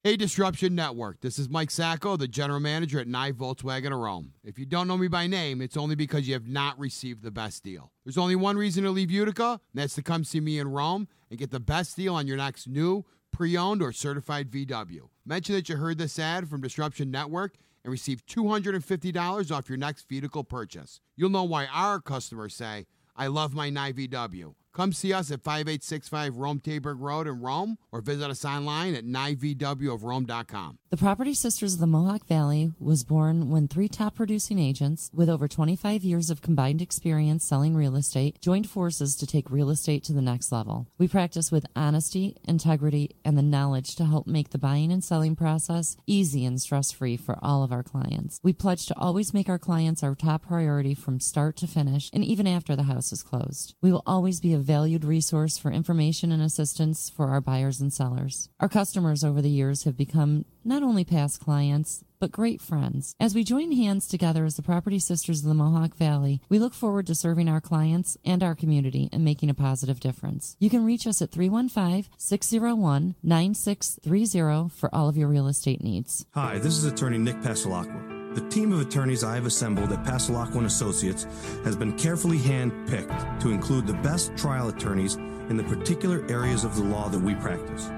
Hey, Disruption Network. This is Mike Sacco, the general manager at Nye Volkswagen of Rome. If you don't know me by name, it's only because you have not received the best deal. There's only one reason to leave Utica, and that's to come see me in Rome and get the best deal on your next new, pre-owned, or certified VW. Mention that you heard this ad from Disruption Network and receive $250 off your next vehicle purchase. You'll know why our customers say, I love my Nye VW. Come see us at 5865 Rome Taberg Road in Rome or visit us online at nyvwofrome.com. The Property Sisters of the Mohawk Valley was born when 3 top producing agents with over 25 years of combined experience selling real estate joined forces to take real estate to the next level. We practice with honesty, integrity, and the knowledge to help make the buying and selling process easy and stress-free for all of our clients. We pledge to always make our clients our top priority from start to finish and even after the house is closed. We will always be a valued resource for information and assistance for our buyers and sellers. Our customers over the years have become not only past clients, but great friends. As we join hands together as the Property Sisters of the Mohawk Valley, we look forward to serving our clients and our community and making a positive difference. You can reach us at 315-601-9630 for all of your real estate needs. Hi, this is attorney Nick Pasalacqua. The team of attorneys I have assembled at Pasalacqua & Associates has been carefully hand-picked to include the best trial attorneys in the particular areas of the law that we practice.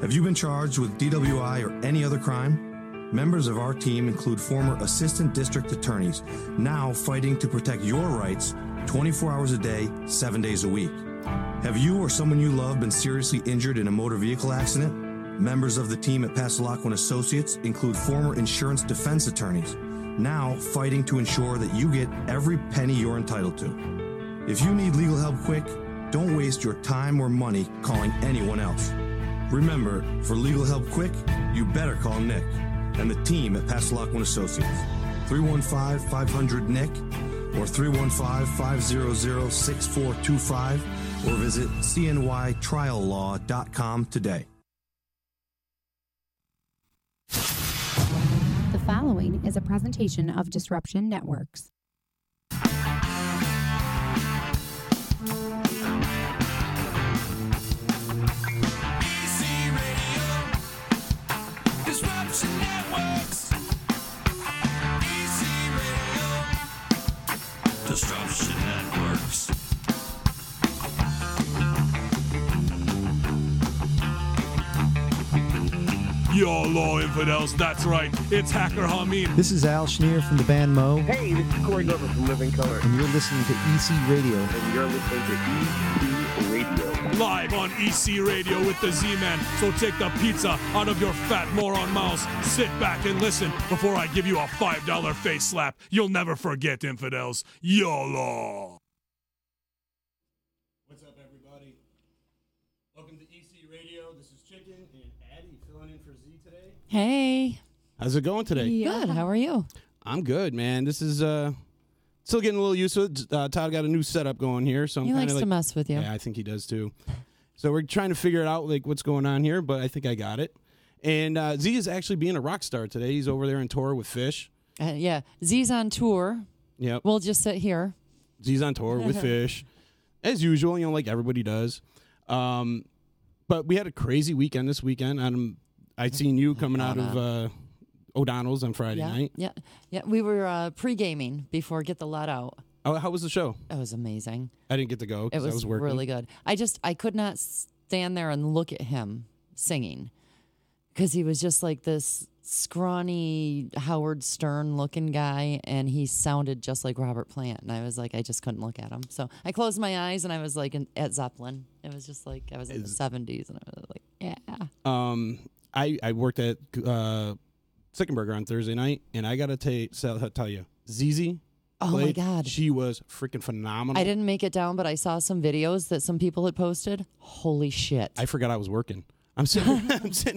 Have you been charged with DWI or any other crime? Members of our team include former assistant district attorneys, now fighting to protect your rights 24 hours a day, 7 days a week. Have you or someone you love been seriously injured in a motor vehicle accident? Members of the team at Pasalacqua & Associates include former insurance defense attorneys, now fighting to ensure that you get every penny you're entitled to. If you need legal help quick, don't waste your time or money calling anyone else. Remember, for legal help quick, you better call Nick and the team at Pasalacqua & Associates. 315-500-NICK or 315-500-6425 or visit cnytriallaw.com today. The following is a presentation of Disruption Networks. Disruption Networks. Easy Radio. Disruption Networks. YOLO infidels, that's right. It's Hacker Hameen. This is Al Schneer from the band Mo. Hey, this is Corey Glover from Living Color. And you're listening to EC Radio. And you're listening to EC Radio. Live on EC Radio with the Z-Man. So take the pizza out of your fat moron mouth. Sit back and listen before I give you a $5 face slap. You'll never forget, infidels. YOLO. What's up, everybody? Welcome to EC Radio. This is Chicken and Addie filling in for Z today. Hey. How's it going today? Good. How are you? I'm good, man. This is still getting a little used to it. Todd got a new setup going here, so I'm he kind likes of to mess with you. Yeah, I think he does too. So we're trying to figure it out, like what's going on here, but I think I got it. And Z is actually being a rock star today. He's over there on tour with Fish. Yeah, Z's on tour. Yep. We'll just sit here. Z's on tour with Fish, as usual. You know, like everybody does. But we had a crazy weekend this weekend. I'd seen you coming out of O'Donnell's on Friday night. Yeah. We were pre-gaming before Get the Let Out. Oh, how was the show? It was amazing. I didn't get to go because I was working. Really good. I could not stand there and look at him singing because he was just like this scrawny Howard Stern looking guy, and he sounded just like Robert Plant, and I was like, I just couldn't look at him. So I closed my eyes and I was like at Zeppelin. It was just like I was in the 70s, and I was like, yeah. I worked at Sickenburger on Thursday night, and I gotta tell you, ZZ. Oh my God, she was freaking phenomenal. I didn't make it down, but I saw some videos that some people had posted. Holy shit! I forgot I was working. I'm sitting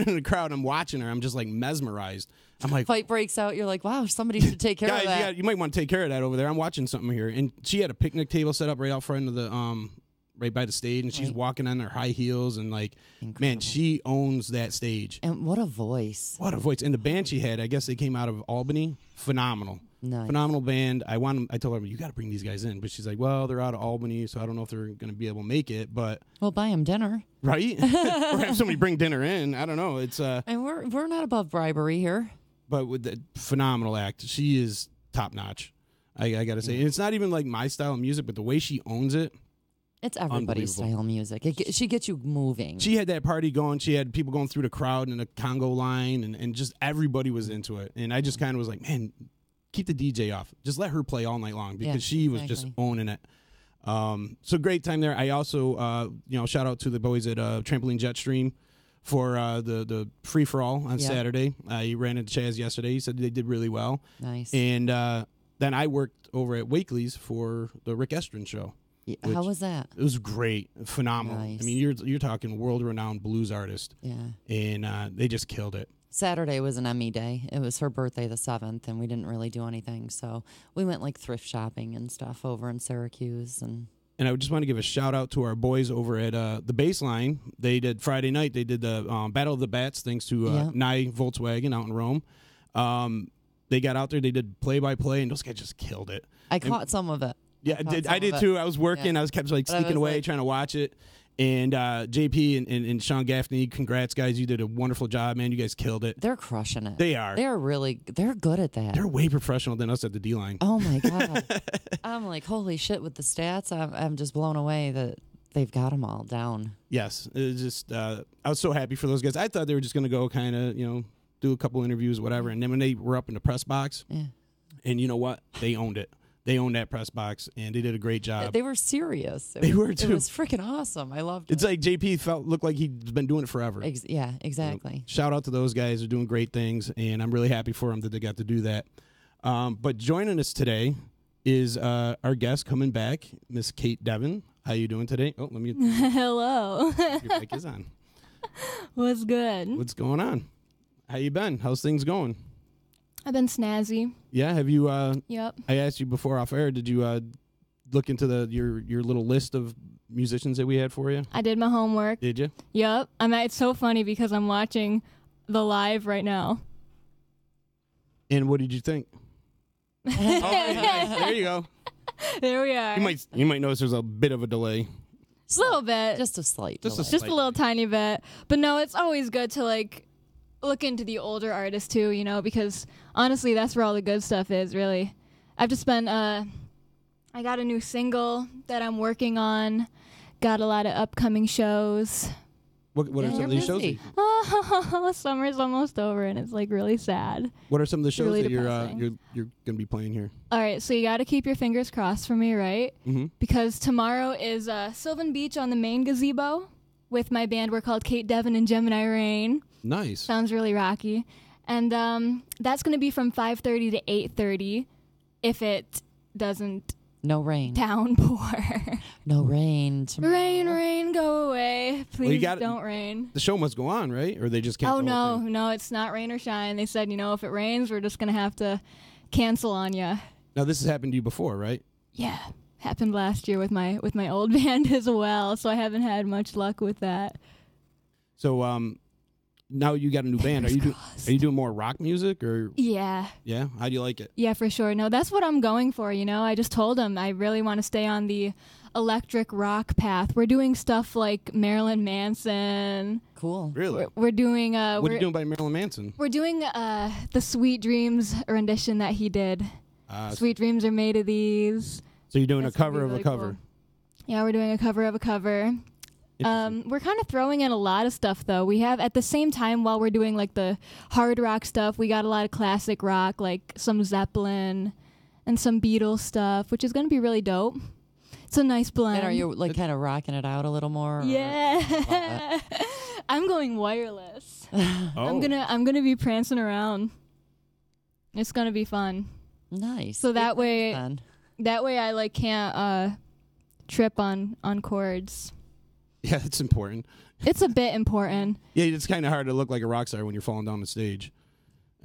in the crowd. I'm watching her. I'm just like mesmerized. I'm like, fight breaks out. You're like, wow, somebody should take care of that. Yeah, you might want to take care of that over there. I'm watching something here, and she had a picnic table set up right out front of the right by the stage, and she's walking on her high heels, and like, incredible. Man, she owns that stage. And what a voice! What a voice! And the band she had, I guess they came out of Albany. Phenomenal. Nice. Phenomenal band. I told her, you got to bring these guys in. But she's like, well, they're out of Albany, so I don't know if they're going to be able to make it. But Well, buy them dinner. right? Or have somebody bring dinner in. I don't know. It's And we're not above bribery here. But with the phenomenal act, she is top notch. I got to say. And it's not even like my style of music, but the way she owns it. It's everybody's Unbelievable. style music. She gets you moving. She had that party going. She had people going through the crowd in a Congo line, and just everybody was into it. And I just kind of was like, man, keep the DJ off. Just let her play all night long because she was just owning it. So great time there. I also, shout out to the boys at Trampoline Jetstream for the free for all on Saturday. I ran into Chaz yesterday. He said they did really well. Nice. And then I worked over at Wakely's for the Rick Estrin show. Yeah, how was that? It was great, phenomenal. Nice. I mean, you're talking world-renowned blues artist. Yeah. And they just killed it. Saturday was an Emmy day. It was her birthday the 7th, and we didn't really do anything. So we went like thrift shopping and stuff over in Syracuse. And I just want to give a shout out to our boys over at the Baseline. They did Friday night. They did the Battle of the Bats thanks to Nye Volkswagen out in Rome. They got out there. They did play-by-play, and those guys just killed it. I caught some of it. Yeah, I did too. I was working. I was kept sneaking away trying to watch it. And JP and Sean Gaffney, congrats, guys. You did a wonderful job, man. You guys killed it. They're crushing it. They are. They're good at that. They're way professional than us at the D-line. Oh, my God. I'm like, holy shit, with the stats, I'm just blown away that they've got them all down. Yes. It was just, I was so happy for those guys. I thought they were just going to go kind of, do a couple interviews, whatever. And then when they were up in the press box, and you know what? They owned it. They owned that press box, and they did a great job. They were serious. They were, too. It was freaking awesome. I loved it. It's like JP looked like he'd been doing it forever. Yeah, exactly. Shout out to those guys. They're doing great things, and I'm really happy for them that they got to do that. But joining us today is our guest coming back, Miss Cait Devin. How you doing today? Oh, let me... Hello. Your mic is on. What's good? What's going on? How you been? How's things going? I've been snazzy. Yeah, have you? Yep. I asked you before off air. Did you look into your little list of musicians that we had for you? I did my homework. Did you? Yep. It's so funny because I'm watching the live right now. And what did you think? Nice. There you go. There we are. You might notice there's a bit of a delay. Just a little bit. Just a slight. Just a little tiny bit. But no, it's always good to look into the older artists too, because honestly, that's where all the good stuff is, really. I've just been, I got a new single that I'm working on, got a lot of upcoming shows. What are some of these shows? Summer's almost over and it's really sad. What are some of the shows really that you're depressing. going to be playing here? All right, so you got to keep your fingers crossed for me, right? Mm-hmm. Because tomorrow is Sylvan Beach on the main gazebo with my band. We're called Cait Devin and Gemini Rain. Nice. Sounds really rocky. And that's going to be from 5:30 to 8:30 if it doesn't No rain. downpour. No rain. Tomorrow. Rain, go away. Please don't rain. The show must go on, right? Or they just can't. Oh, no, it's not rain or shine. They said, if it rains, we're just going to have to cancel on you. Now, this has happened to you before, right? Yeah. Happened last year with my old band as well, so I haven't had much luck with that. So, now you got a new band. Are you doing more rock music or? Yeah. Yeah. How do you like it? Yeah, for sure. No, that's what I'm going for. I just told them I really want to stay on the electric rock path. We're doing stuff like Marilyn Manson. Cool. Really? We're doing. What are you doing by Marilyn Manson? We're doing the Sweet Dreams rendition that he did. Sweet Dreams are made of these. So you're doing That's a cover really of a cover. cool. Yeah, we're doing a cover of a cover. We're kind of throwing in a lot of stuff, though. We have, at the same time, while we're doing, the hard rock stuff, we got a lot of classic rock, like some Zeppelin and some Beatles stuff, which is going to be really dope. It's a nice blend. And are you, kind of rocking it out a little more? Yeah. I'm going wireless. Oh. I'm gonna be prancing around. It's going to be fun. Nice. So that way fun. I, can't trip on chords. Yeah, that's important. It's a bit important. Yeah, it's kind of hard to look like a rock star when you're falling down the stage.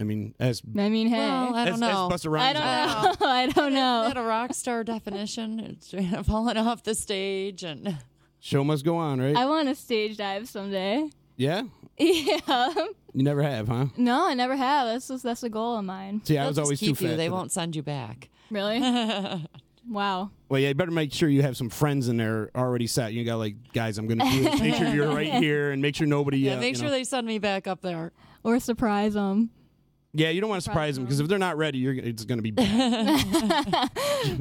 I mean, hey. Well, I don't know. As Busta Rhymes I don't know. Is that a rock star definition? It's falling off the stage and... Show must go on, right? I want to stage dive someday. Yeah? Yeah. You never have, huh? No, I never have. That's a goal of mine. See, I They'll was just always too keep you. fat. They for won't send you back. Really? Wow. Well, yeah, you better make sure you have some friends in there already set. You got like, guys, I'm going to do this. Make sure you're right here and make sure nobody. Yeah, make you sure know. they send me back up there. Or surprise them. Yeah, you don't want to surprise them because if they're not ready, it's going to be bad.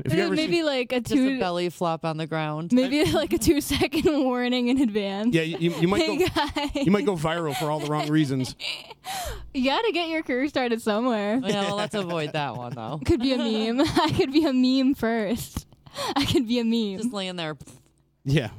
If you ever Maybe see- like a Just a two, belly flop on the ground. maybe like a 2-second warning in advance. yeah, you might Hey, go. guys. You might go viral for all the wrong reasons. You gotta get your career started somewhere. Yeah, well, let's avoid that one though. Could be a meme. I could be a meme first. I could be a meme. Just laying there. Yeah,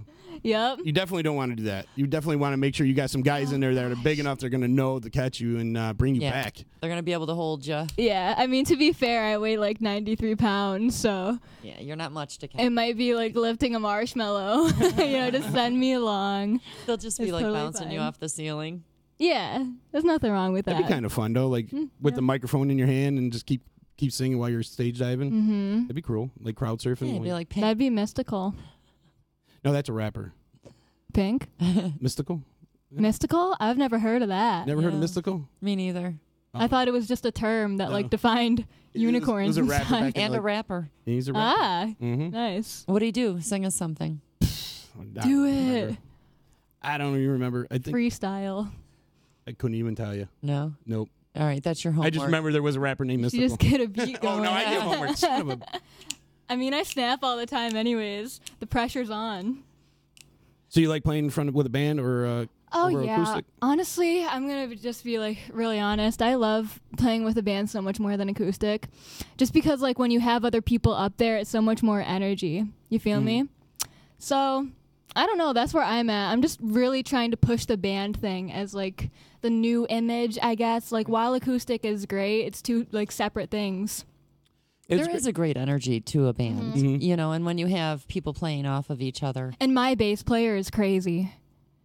Yep. you definitely don't want to do that. You definitely want to make sure you got some guys in there that are big enough they're going to know to catch you and bring you Yeah. back. They're gonna be able to hold you. Yeah. I mean, to be fair, I weigh like 93 pounds, so Yeah, you're not much to catch. it might be like lifting a marshmallow, to send me along. They'll just be It's like totally bouncing you fine. off the ceiling. Yeah. There's nothing wrong with That'd that. be kind of fun though, like with the microphone in your hand and just keep singing while you're stage diving. Mm-hmm. That'd be cool, like crowd surfing. Yeah, it'd be like pink. That'd be mystical. No, that's a rapper. Pink? Mystical? Mystical? I've never heard of that. Never heard of Yeah. Mystical? Me neither. I thought it was just a term that like defined unicorns. It was a and rapper such. back in And a like, rapper. he's a rapper. Ah, Mm-hmm. nice. What do you do? Sing us something. Do it. I don't even remember. I think Freestyle. I couldn't even tell you. No? Nope. All right, that's your homework. I just remember there was a rapper named You Mystical. just get a beat going. Oh no, I did homework. Son of a. I mean, I snap all the time anyways. The pressure's on. So you like playing in front of with a band or Oh, over yeah. acoustic? Honestly, I'm going to just be like really honest. I love playing with a band so much more than acoustic. Just because like when you have other people up there, it's so much more energy. You feel me? So, I don't know. That's where I'm at. I'm just really trying to push the band thing as like the new image, I guess. Like while acoustic is great, it's two like separate things. There is a great energy to a band, Mhm. you know, and when you have people playing off of each other, And my bass player is crazy.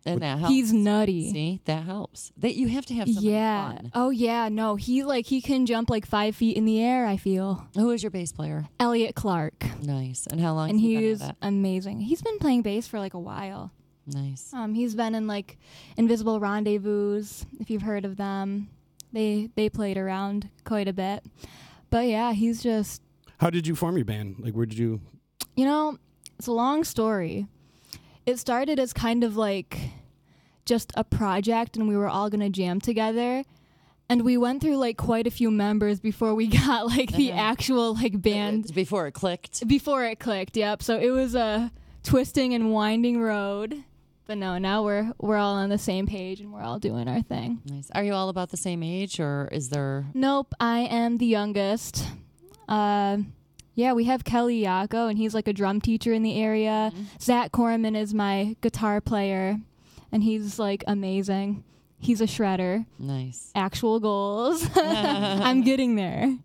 and that helps. He's nutty. See, that helps. You have to have somebody Yeah. fun. Oh yeah. No, he can jump like 5 feet in the air, I feel. Who is your bass player? Elliot Clark. Nice. And how long And has he been he's at it? amazing. He's been playing bass for like a while. Nice. He's been in like Invisible Rendezvous, if you've heard of them. They played around quite a bit. But yeah, he's just, How did you form your band? Like, where did you? it's a long story. It started as kind of like just a project and we were all going to jam together. And we went through like quite a few members before we got like the actual like band. Before it clicked. Before it clicked, yep. So it was a twisting and winding road. But no, now we're all on the same page and we're all doing our thing. Nice. Are you all about the same age, or is there? Nope, I am the youngest. Yeah, we have Kelly Yako, and he's like a drum teacher in the area. Zach Corman is my guitar player, and he's like amazing. He's a shredder. Nice. Actual goals. I'm getting there.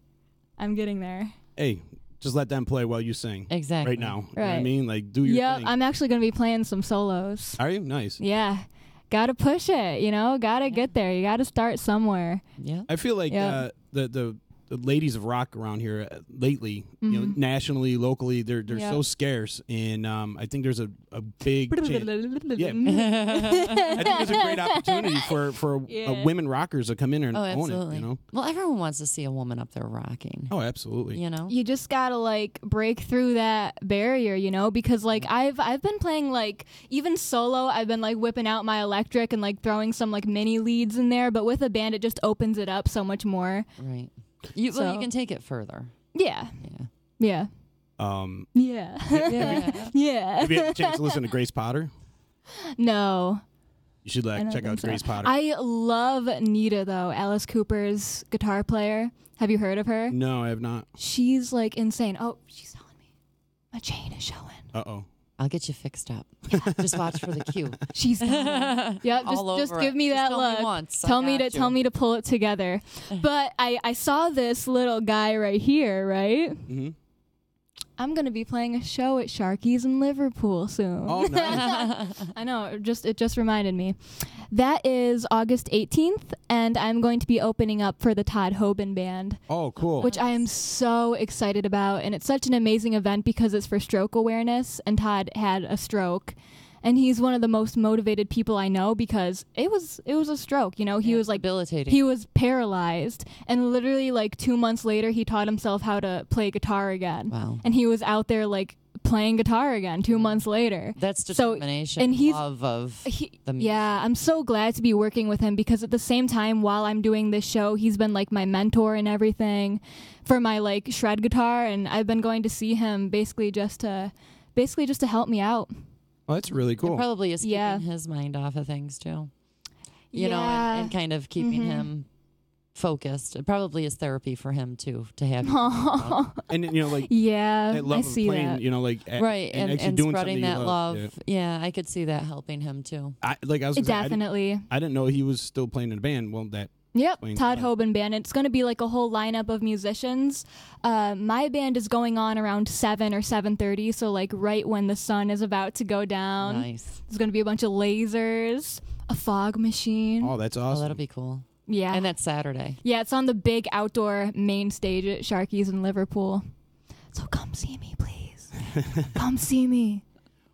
Hey, just let them play while you sing. Exactly. Right now. You know what I Right. mean? Like, do your Yep, thing. I'm actually going to be playing some solos. Are you? Nice. Yeah. Gotta push it, Gotta get there. You gotta start somewhere. Yeah. I feel like Yeah. the ladies of rock around here lately, nationally, locally, they're Yeah. so scarce, and I think there's a big chance. Yeah. I think there's a great opportunity for Yeah. women rockers to come in and Oh, own absolutely. it. Well, everyone wants to see a woman up there rocking. Oh, absolutely. You just gotta like break through that barrier, because like I've been playing like even solo. I've been like whipping out my electric and like throwing some like mini leads in there, but with a band, it just opens it up so much more. Right. You So- can take it further. Yeah, Yeah. yeah, yeah, Yeah. yeah. Have you had a chance to listen to Grace Potter? No, You should I don't check out think so. Grace Potter. I love Nita though, Alice Cooper's guitar player. Have you heard of her? No, I have not. She's like insane. Oh, she's telling me my chain is showing. Uh-oh. I'll get you fixed up. Just watch for the cue. She's yep. All Just over give it. me Just that tell me look. once. I Tell me got to you. tell me to pull it together. But I saw this little guy right here. Right. Mm-hmm. I'm gonna be playing a show at Sharky's in Liverpool soon. Oh, nice. I know. It just reminded me. That is August 18th, and I'm going to be opening up for the Todd Hoban Band, Oh, cool. which I am so excited about. And it's such an amazing event because it's for stroke awareness, and Todd had a stroke. and he's one of the most motivated people I know because it was a stroke, you know. He was like debilitating. He was paralyzed, and literally like 2 months later he taught himself how to play guitar again. Wow. And he was out there like playing guitar again 2 months later. That's determination, and he's love of the music. Yeah, I'm so glad to be working with him because at the same time while I'm doing this show, he's been like my mentor and everything for my like shred guitar, and I've been going to see him basically just to help me out. Well, that's really cool. It probably is keeping his mind off of things too. You know, and kind of keeping him focused. It probably is therapy for him too to have. And you know, like that love I see playing, that. You know, like right, and actually doing spreading something that you love. Yeah, I could see that helping him too. I was gonna say, Definitely. I didn't know he was still playing in a band. Well, that. Yep, Todd Hoban Band. It's going to be like a whole lineup of musicians. My band is going on around 7 or 7:30, so like right when the sun is about to go down. Nice. There's going to be a bunch of lasers, a fog machine. Oh, that's awesome. Oh, that'll be cool. Yeah. And that's Saturday. Yeah, it's on the big outdoor main stage at Sharky's in Liverpool. So come see me, please. Come see me.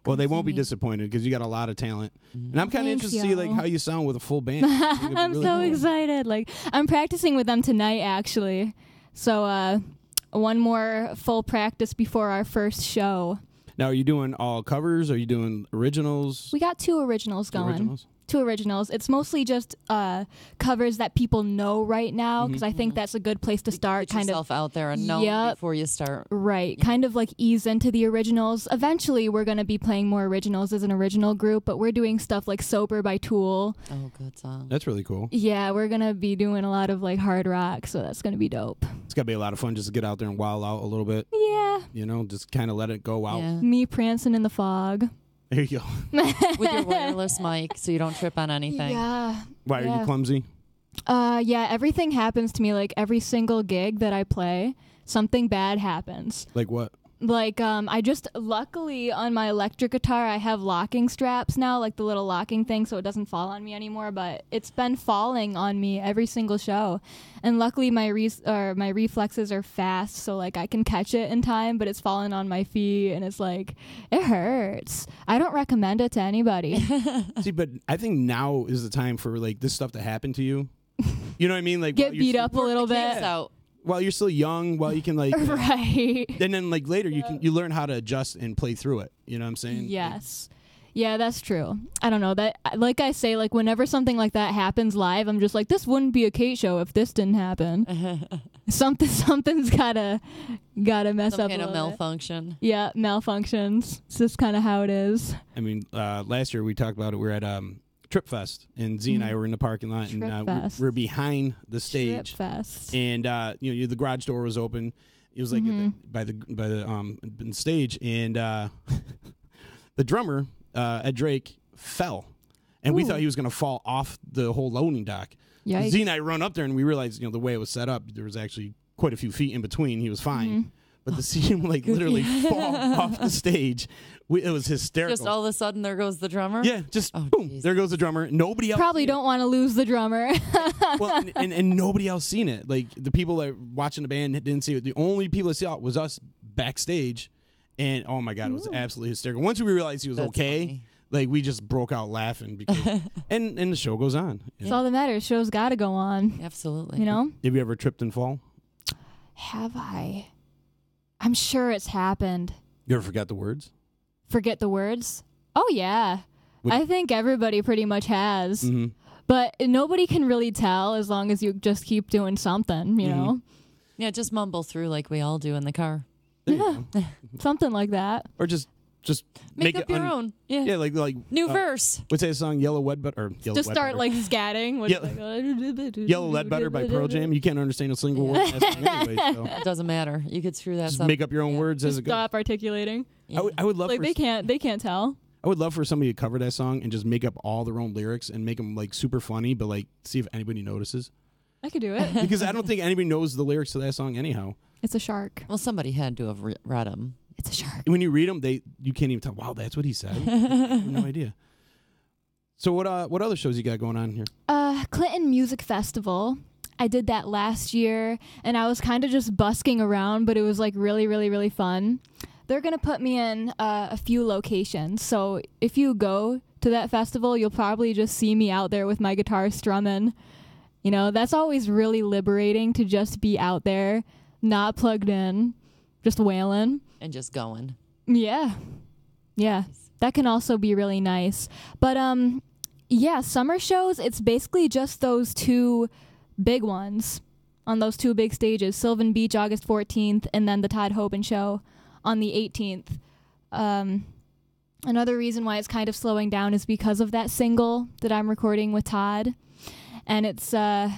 Well, they won't be disappointed because you got a lot of talent, and I'm kind of Thanks, interested to see like y'all. how you sound with a full band. I'm really so cool. excited. Like I'm practicing with them tonight, actually. So one more full practice before our first show. Now, are you doing all covers? Are you doing originals? We got 2 originals going. Originals? 2 originals. It's mostly just covers that people know right now because I think that's a good place to start. Get yourself out there and know before you start. Right. Kind of like ease into the originals. Eventually, we're going to be playing more originals as an original group, but we're doing stuff like Sober by Tool. Oh, good song. That's really cool. Yeah, we're going to be doing a lot of like hard rock, so that's going to be dope. It's got to be a lot of fun just to get out there and wild out a little bit. Yeah. You know, just kind of let it go out. Yeah. Me prancing in the fog. There you go. With your wireless mic so you don't trip on anything. Yeah. Why, are you clumsy? Yeah, everything happens to me. Like every single gig that I play, something bad happens. Like what? Like, I just, luckily on my electric guitar, I have locking straps now, like the little locking thing, so it doesn't fall on me anymore, but it's been falling on me every single show. And luckily my reflexes are fast, so like I can catch it in time, but it's falling on my feet, and it's like, it hurts. I don't recommend it to anybody. See, but I think now is the time for like this stuff to happen to you. You know what I mean? Like get beat up a little bit. While you're still young, while you can like right. And then like later you learn how to adjust and play through it. You know what I'm saying? Yes. Yeah, that's true. I don't know that. Like I say, like whenever something like that happens live, I'm just like, this wouldn't be a Cait show if this didn't happen. Something's gotta mess Some up. kind a of little malfunction. Bit. Yeah, malfunctions. It's just kind of how it is. I mean, last year we talked about it. We were at Trip Fest, and Z and I were in the parking lot, and we're behind the stage. Trip Fest. And the garage door was open. It was like by the stage, and the drummer at Drake fell, and we thought he was going to fall off the whole loading dock. Yikes. Z and I run up there, and we realized the way it was set up, there was actually quite a few feet in between. He was fine. But to see him like literally fall off the stage, it was hysterical. Just all of a sudden, there goes the drummer. Yeah, just boom, geez. there goes the drummer. Nobody else Probably don't want to lose the drummer. well, and nobody else seen it. Like the people that were watching the band didn't see it. The only people that saw it was us backstage, and oh my god, it was absolutely hysterical. Once we realized he was okay, funny. like we just broke out laughing because, and the show goes on. That's all that matters. Show's got to go on. Absolutely. You know? Have you ever tripped and fall? Have I? I'm sure it's happened. You ever forgot the words? Forget the words? Oh, yeah. I think everybody pretty much has. Mm-hmm. But nobody can really tell as long as you just keep doing something, you know? Yeah, just mumble through like we all do in the car. Yeah. Something like that. Or just Make up your own. Yeah. Yeah, like new verse. What's that song? Yellow Wet Butter. Just start like scatting. Yellow Lead Butter by Pearl Jam. You can't understand a single word in that song anyway. So. It doesn't matter. You could screw that. Just up. make up your own words as it goes. Stop articulating. Yeah. I would love like for they can't tell. I would love for somebody to cover that song and just make up all their own lyrics and make them like super funny, but like see if anybody notices. I could do it. Because I don't think anybody knows the lyrics to that song anyhow. It's a shark. Well, somebody had to have read them. It's a shark. And when you read them, you can't even tell. Wow, that's what he said. I have no idea. So what other shows you got going on here? Clinton Music Festival. I did that last year, and I was kind of just busking around, but it was like really, really, really fun. they're going to put me in a few locations. So if you go to that festival, you'll probably just see me out there with my guitar strumming. You know, that's always really liberating to just be out there, not plugged in, just wailing. And just going. Yeah. Yeah. That can also be really nice. But, yeah, summer shows, it's basically just those two big ones on those two big stages, Sylvan Beach August 14th and then the Todd Hoban show on the 18th. Another reason why it's kind of slowing down is because of that single that I'm recording with Todd. And it's, I'm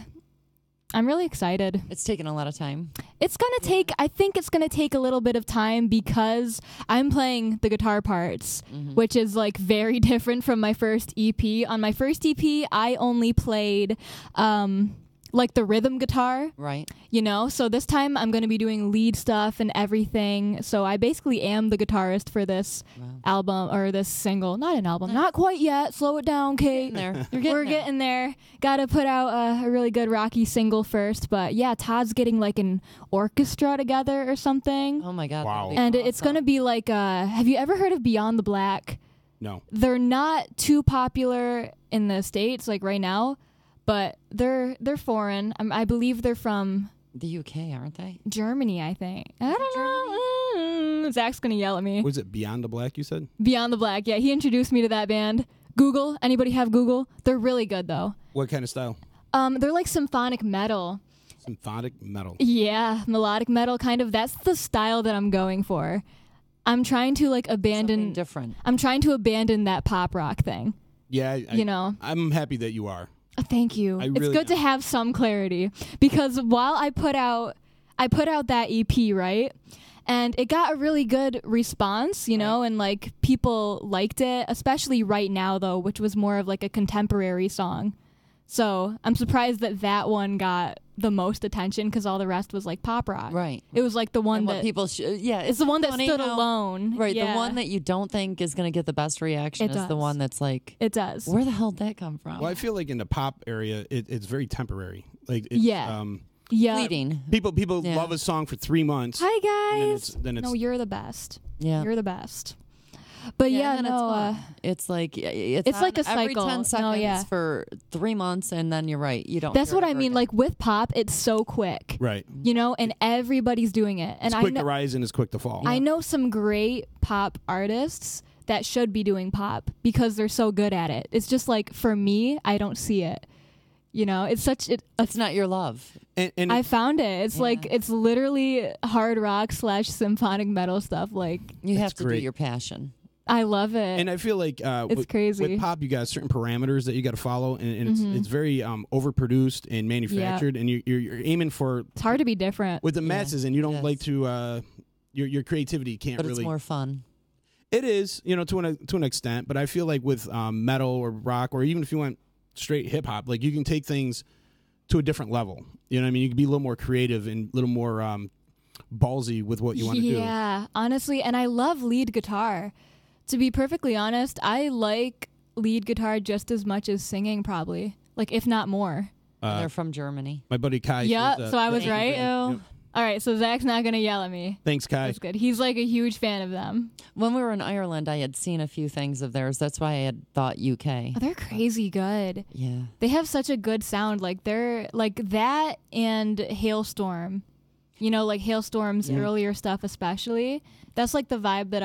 really excited. It's taken a lot of time. It's going to take, I think it's going to take a little bit of time because I'm playing the guitar parts, which is like very different from my first EP. On my first EP, I only played, like the rhythm guitar. Right. You know, so this time I'm going to be doing lead stuff and everything. So I basically am the guitarist for this album or this single. Not an album. Not quite yet. Slow it down, Cait. We're getting there. Got to put out a really good rocky single first. But yeah, Todd's getting like an orchestra together or something. Oh my God. Wow. And it's going to be like, have you ever heard of Beyond the Black? No. They're not too popular in the States like right now. But they're foreign. I believe they're from the UK, aren't they? Germany, I think. I don't know. Zach's gonna yell at me. Was it Beyond the Black? You said Beyond the Black. Yeah, he introduced me to that band. Google. Anybody have Google? They're really good though. What kind of style? They're like symphonic metal. Symphonic metal. Yeah, melodic metal kind of. That's the style that I'm going for. I'm trying to like abandon. Something different. I'm trying to abandon that pop rock thing. Yeah, you know. I'm happy that you are. Thank you. It's really good to have some clarity because while I put out that EP, right? And it got a really good response, you know, and like people liked it, especially Right Now though, which was more of like a contemporary song. So I'm surprised that one got the most attention because all the rest was like pop rock. Right. It was like the one that people it's the one that stood alone. Right. Yeah. The one that you don't think is going to get the best reaction is the one that's like. It does. Where the hell did that come from? Well, I feel like in the pop area, it's very temporary. Like it's, yeah. Fleeting. People love a song for 3 months. Hi guys. Then it's no, you're the best. Yeah. You're the best. But it's like it's like a cycle. Every 10 seconds for 3 months, and then you're right. You don't. That's what I mean. Again. Like with pop, it's so quick, right? You know, and everybody's doing it. And it's quick to rise and it's quick to fall. I know some great pop artists that should be doing pop because they're so good at it. It's just like for me, I don't see it. You know, it's not your love. And I found it. It's like it's literally hard rock / symphonic metal stuff. Like you have to do your passion. I love it. And I feel like it's crazy. With pop, you got certain parameters that you got to follow, and it's very overproduced and manufactured, and you're aiming for. It's hard to be different with the masses, and you don't like to. Your creativity can't but really. But it's more fun. It is, you know, to an extent, but I feel like with metal or rock, or even if you went straight hip hop, like you can take things to a different level. You know what I mean? You can be a little more creative and a little more ballsy with what you want to do. Yeah, honestly, and I love lead guitar. To be perfectly honest, I like lead guitar just as much as singing, probably. Like, if not more. They're from Germany. My buddy Kai. Yeah, so I was right. Yep. All right, so Zach's not going to yell at me. Thanks, Kai. That's good. He's like a huge fan of them. When we were in Ireland, I had seen a few things of theirs. That's why I had thought UK. Oh, they're crazy good. Yeah. They have such a good sound. Like, they're like that and Hailstorm. You know, like Hailstorm's earlier stuff especially. That's like the vibe that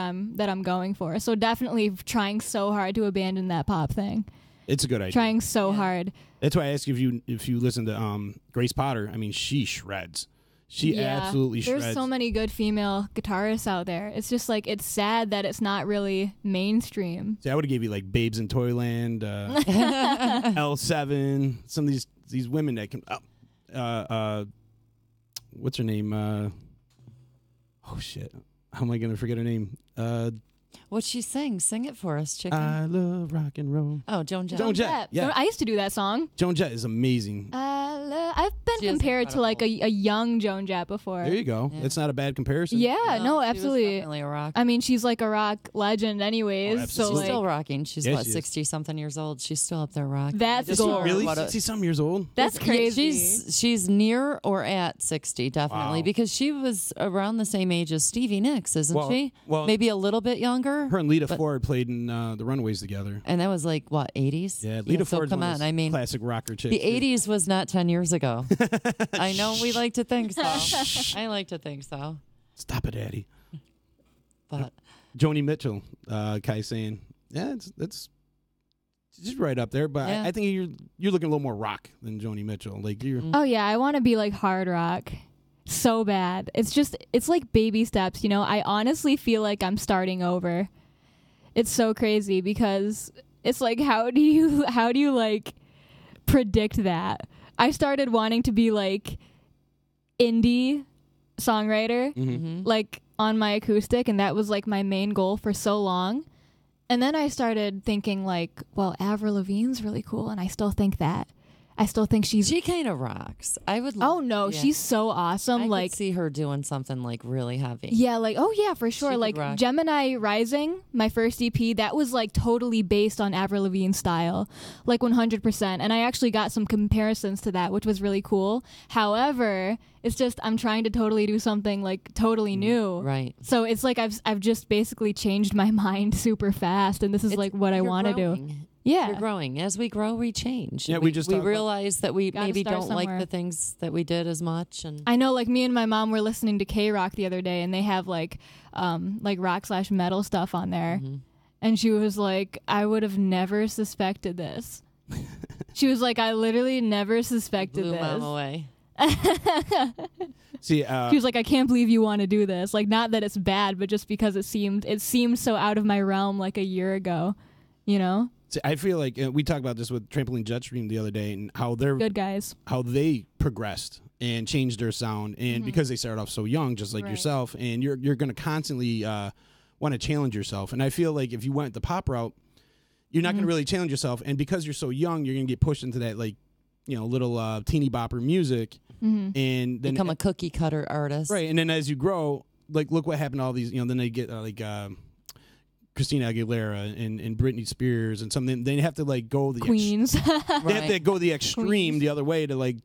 I'm going for. So definitely trying so hard to abandon that pop thing. It's a good idea. Trying so hard. That's why I asked you if you listen to Grace Potter. I mean, she shreds. She absolutely shreds. There's so many good female guitarists out there. It's just like it's sad that it's not really mainstream. See, I would have gave you like Babes in Toyland, L7, some of these women that can. What's her name? Oh shit! How am I gonna forget her name? What she sings? Sing it for us, chicken. I love rock and roll. Oh, Joan Jett. Joan Jett. Yeah, I used to do that song. Joan Jett is amazing. I've been She is compare it to like a young Joan Jett before. There you go. It's not a bad comparison. Yeah, no, she was absolutely. definitely a rock. I mean, she's like a rock legend, anyways. Oh, so She's like, still rocking. She's Yeah, what, she is. 60-something years old. She's still up there rocking. That's Just gold. Really? what a- 60-some years old? that's Yeah, crazy. she's near or at 60, definitely, Wow. because she was around the same age as Stevie Nicks, isn't she? Well, Maybe a little bit younger. her and Lita but- Ford played in the Runaways together. And that was like, what, 80s? Yeah, Lita so Ford's come one of on. those I mean, classic rocker chicks. the too. 80s was not 10 years ago. I know we like to think so. I like to think so. Stop it, Addie. But Joni Mitchell, Kai saying, yeah, it's just right up there. But Yeah. I think you're looking a little more rock than Joni Mitchell. Like you're. Oh yeah, I want to be like hard rock so bad. It's like baby steps, you know. I honestly feel like I'm starting over. It's so crazy because it's like how do you like predict that? I started wanting to be like indie songwriter like on my acoustic, and that was like my main goal for so long. And then I started thinking like, well, Avril Lavigne's really cool, and I still think that. I still think she kind of rocks. I would. Oh no, she's so awesome. I like could see her doing something like really heavy. yeah, like oh yeah, for sure. She could Like rock. Gemini Rising, my first EP, that was like totally based on Avril Lavigne's style, like 100%. And I actually got some comparisons to that, which was really cool. However, it's just I'm trying to totally do something like totally new. Right. So it's like I've just basically changed my mind super fast, and this is like what I want to do. Yeah. You're growing. As we grow, we change. Yeah, we just we talked about- realize that we Gotta maybe start don't like somewhere. the things that we did as much, and I know, like me and my mom were listening to K-Rock the other day, and they have like rock/metal stuff on there, and she was like, "I would have never suspected this." She was like, "I literally never suspected blew this." mom away. See, She was like, "I can't believe you want to do this." Like, not that it's bad, but just because it seemed so out of my realm like a year ago, you know. see, I feel like we talked about this with Trampoline Jetstream the other day, and how they're Good guys. how they progressed and changed their sound, and because they started off so young, just like Right. yourself, and you're going to constantly want to challenge yourself. And I feel like if you went the pop route, you're not going to really challenge yourself, and because you're so young, you're going to get pushed into that like little teeny bopper music, and then Become a cookie cutter artist. right. And then as you grow, like look what happened to all these. Then they get Christina Aguilera and Britney Spears and something. They have to like go the Queens. they have to go the extreme Queens. the other way to like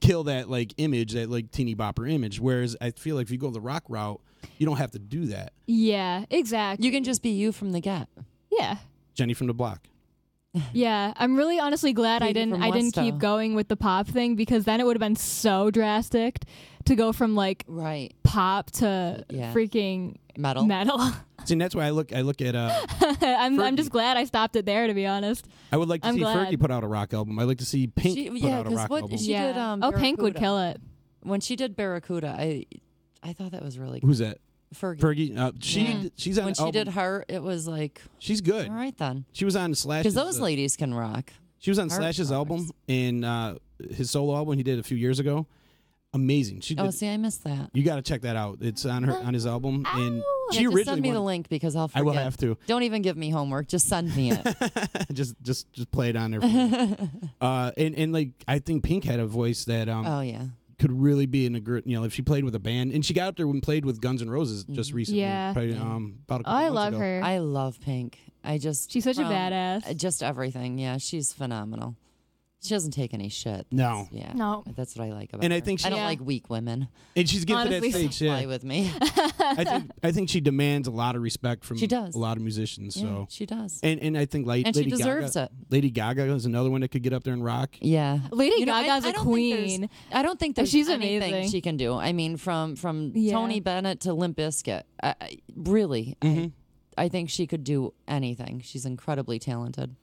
kill that like image, that like teeny bopper image. Whereas I feel like if you go the rock route, you don't have to do that. Yeah, exactly. You can just be you from the get. Yeah. Jenny from the block. Yeah, I'm really honestly glad I Katie didn't from keep Westo. going with the pop thing, because then it would have been so drastic to go from like Right. pop to Yeah. freaking Metal. metal. See, and that's why I look at I'm just glad I stopped it there, to be honest. I would like to I'm see glad. Fergie put out a rock album. I'd like to see Pink She- put yeah, out a 'cause rock what album. she did, Pink would Barracuda. kill it. When she did Barracuda, I thought that was really Who's that? Fergie. Fergie. Yeah. She's on When an she album. did Heart, it was like, She's good. all right then. She was on Slash's. Because those ladies can rock. She was on Heart Slash's rocks. album, and his solo album he did a few years ago. Amazing. She did. Oh, see, I missed that. You got to check that out. It's on his album, and she Yeah, just originally send me the wanted- link because I'll I forget. will have to. Don't even give me homework. Just send me it. just play it on there. For me. And like I think Pink had a voice that Oh, yeah. could really be in a group. If she played with a band, and she got out there and played with Guns N' Roses just recently. Yeah. Probably, about a couple Oh, I months love ago. her. I love Pink. She's such a from- badass. Just everything. Yeah, she's phenomenal. She doesn't take any shit. No. Yeah. No. That's what I like about And her. I think I don't Yeah. like weak women. And she's getting Honestly, to that stage. Fly Yeah. with me. I think she demands a lot of respect from She does. a lot of musicians. Yeah, So she does. and I think like And she Lady deserves Gaga, it. Lady Gaga is another one that could get up there and rock. Yeah. Lady You know, Gaga's I a don't think queen. there's- I don't think there's She's anything amazing. she can do. I mean, from Yeah. Tony Bennett to Limp Bizkit. Really, I think she could do anything. She's incredibly talented.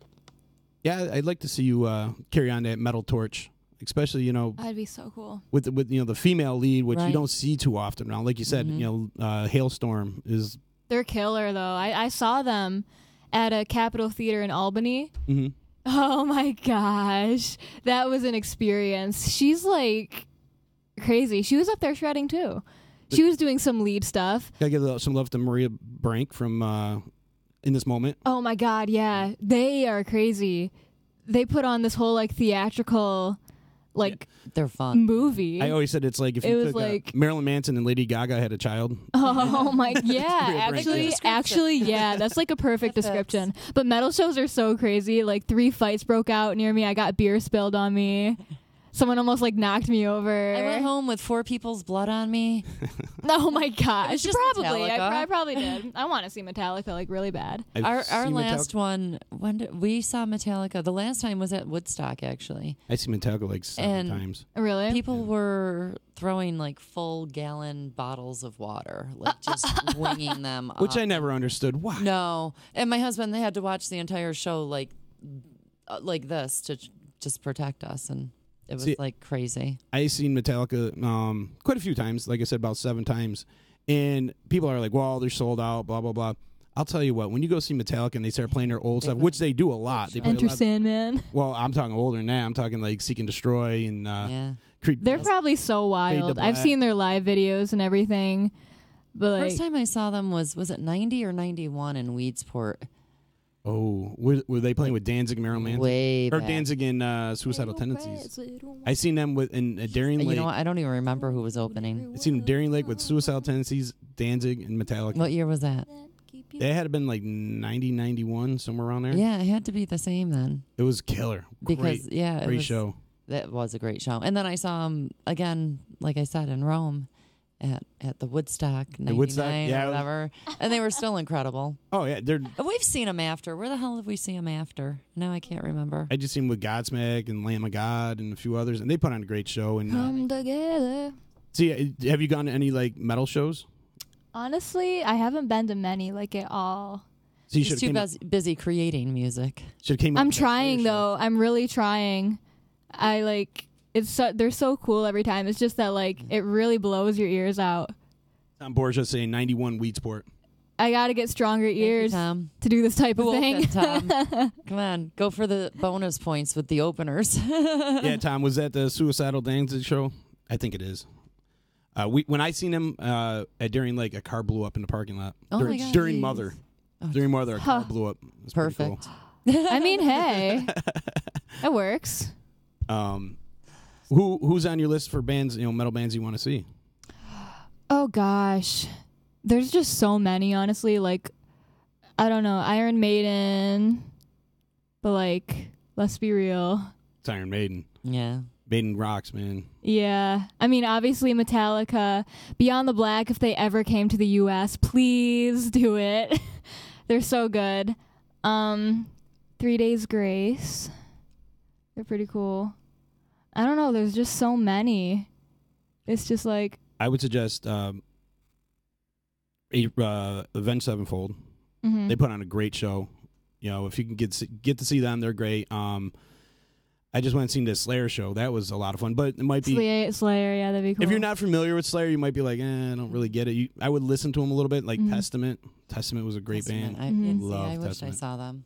Yeah, I'd like to see you carry on that metal torch, especially That'd be so cool. with the female lead, which you Right. don't see too often now. Like you said, Hailstorm is. They're killer, though. I saw them at a Capitol Theater in Albany. Mhm. Oh my gosh. That was an experience. She's like crazy. She was up there shredding too. She was doing some lead stuff. Gotta give some love to Maria Brank from In This Moment. Oh my god, yeah. They are crazy. They put on this whole like theatrical like They're fun. movie. I always said it's like if It you was took like- Marilyn Manson and Lady Gaga had a child. Oh my, yeah, Pretty great actually, yeah, that's like a perfect That fits. description. But metal shows are so crazy. Like 3 fights broke out near me. I got beer spilled on me. Someone almost like knocked me over. I went home with 4 people's blood on me. Oh my gosh, was just probably. Metallica. I probably did. I want to see Metallica like really bad. I've Our seen last Metallica- one, when did we saw Metallica? The last time was at Woodstock, actually. I see Metallica like 7 And- times. Really? People were throwing like full gallon bottles of water, like just winging them up. Which I never understood. Why? No. And my husband, they had to watch the entire show like this to just protect us. And it was See, like crazy. I seen Metallica quite a few times, like I said, about 7 times. And people are like, well, they're sold out, blah, blah, blah. I'll tell you what, when you go see Metallica and they start playing their old stuff, which they do a lot. They play Enter a lot. Sandman. Well, I'm talking older than that. I'm talking like Seek and Destroy and Yeah. Creep. They're probably so wild. I've Black. seen their live videos and everything. But like, First time I saw them was it 90 or 91 in Weedsport? Oh, were they playing with Danzig and Marilyn Manson? Way Or back. Danzig and Suicidal Tendencies. I seen them in Darien Lake. You know what? I don't even remember who was opening. I seen them Darien Lake with Suicidal Tendencies, Danzig, and Metallica. What year was that? It had been like 90, 91, somewhere around there. Yeah, it had to be the same then. It was killer. Because, Great, yeah. It great was, show. That was a great show. And then I saw him again, like I said, in Rome at the Woodstock 99 Woodstock, yeah. or whatever. And they were still incredible. Oh, yeah. We've seen them after. Where the hell did we see them after? No, I can't remember. I just seen them with Godsmack and Lamb of God and a few others, and they put on a great show. And come together. see, have you gone to any like metal shows? Honestly, I haven't been to many like at all. So you He's too busy creating music. Should came. I'm trying though. I'm really trying. I like they're so cool every time. It's just that like it really blows your ears out. Tom Borgia saying 91 Weedsport. I got to get stronger ears Tom. to do this type Who of thing. opened, Tom? Come on, go for the bonus points with the openers. Yeah, Tom, was that the Suicidal Danzig show? I think it is. When I seen him at Darien Lake, a car blew up in the parking lot. Oh during, my God. during Jeez. Mother. Oh, During Mother, a car blew up. It was pretty Perfect. cool. I mean, hey, it works. Who's on your list for bands, metal bands you want to see? Oh gosh, there's just so many. Honestly, like I don't know, Iron Maiden, but like let's be real. It's Iron Maiden. Yeah. Maiden rocks, man. Yeah, I mean, obviously Metallica, Beyond the Black. If they ever came to the U.S., please do it. They're so good. 3 Days Grace. They're pretty cool. I don't know. There's just so many. It's just like I would suggest Avenged Sevenfold. mhm. They put on a great show. If you can get to see them, they're great. I just went and seen the Slayer show. That was a lot of fun, but it might be Slayer. Yeah, that'd be cool. if you're not familiar with Slayer, you might be like, I don't really get it. I would listen to them a little bit, like Mhm. Testament. Testament was a great Testament. band. I, Mhm. Love I wish Testament. I saw them.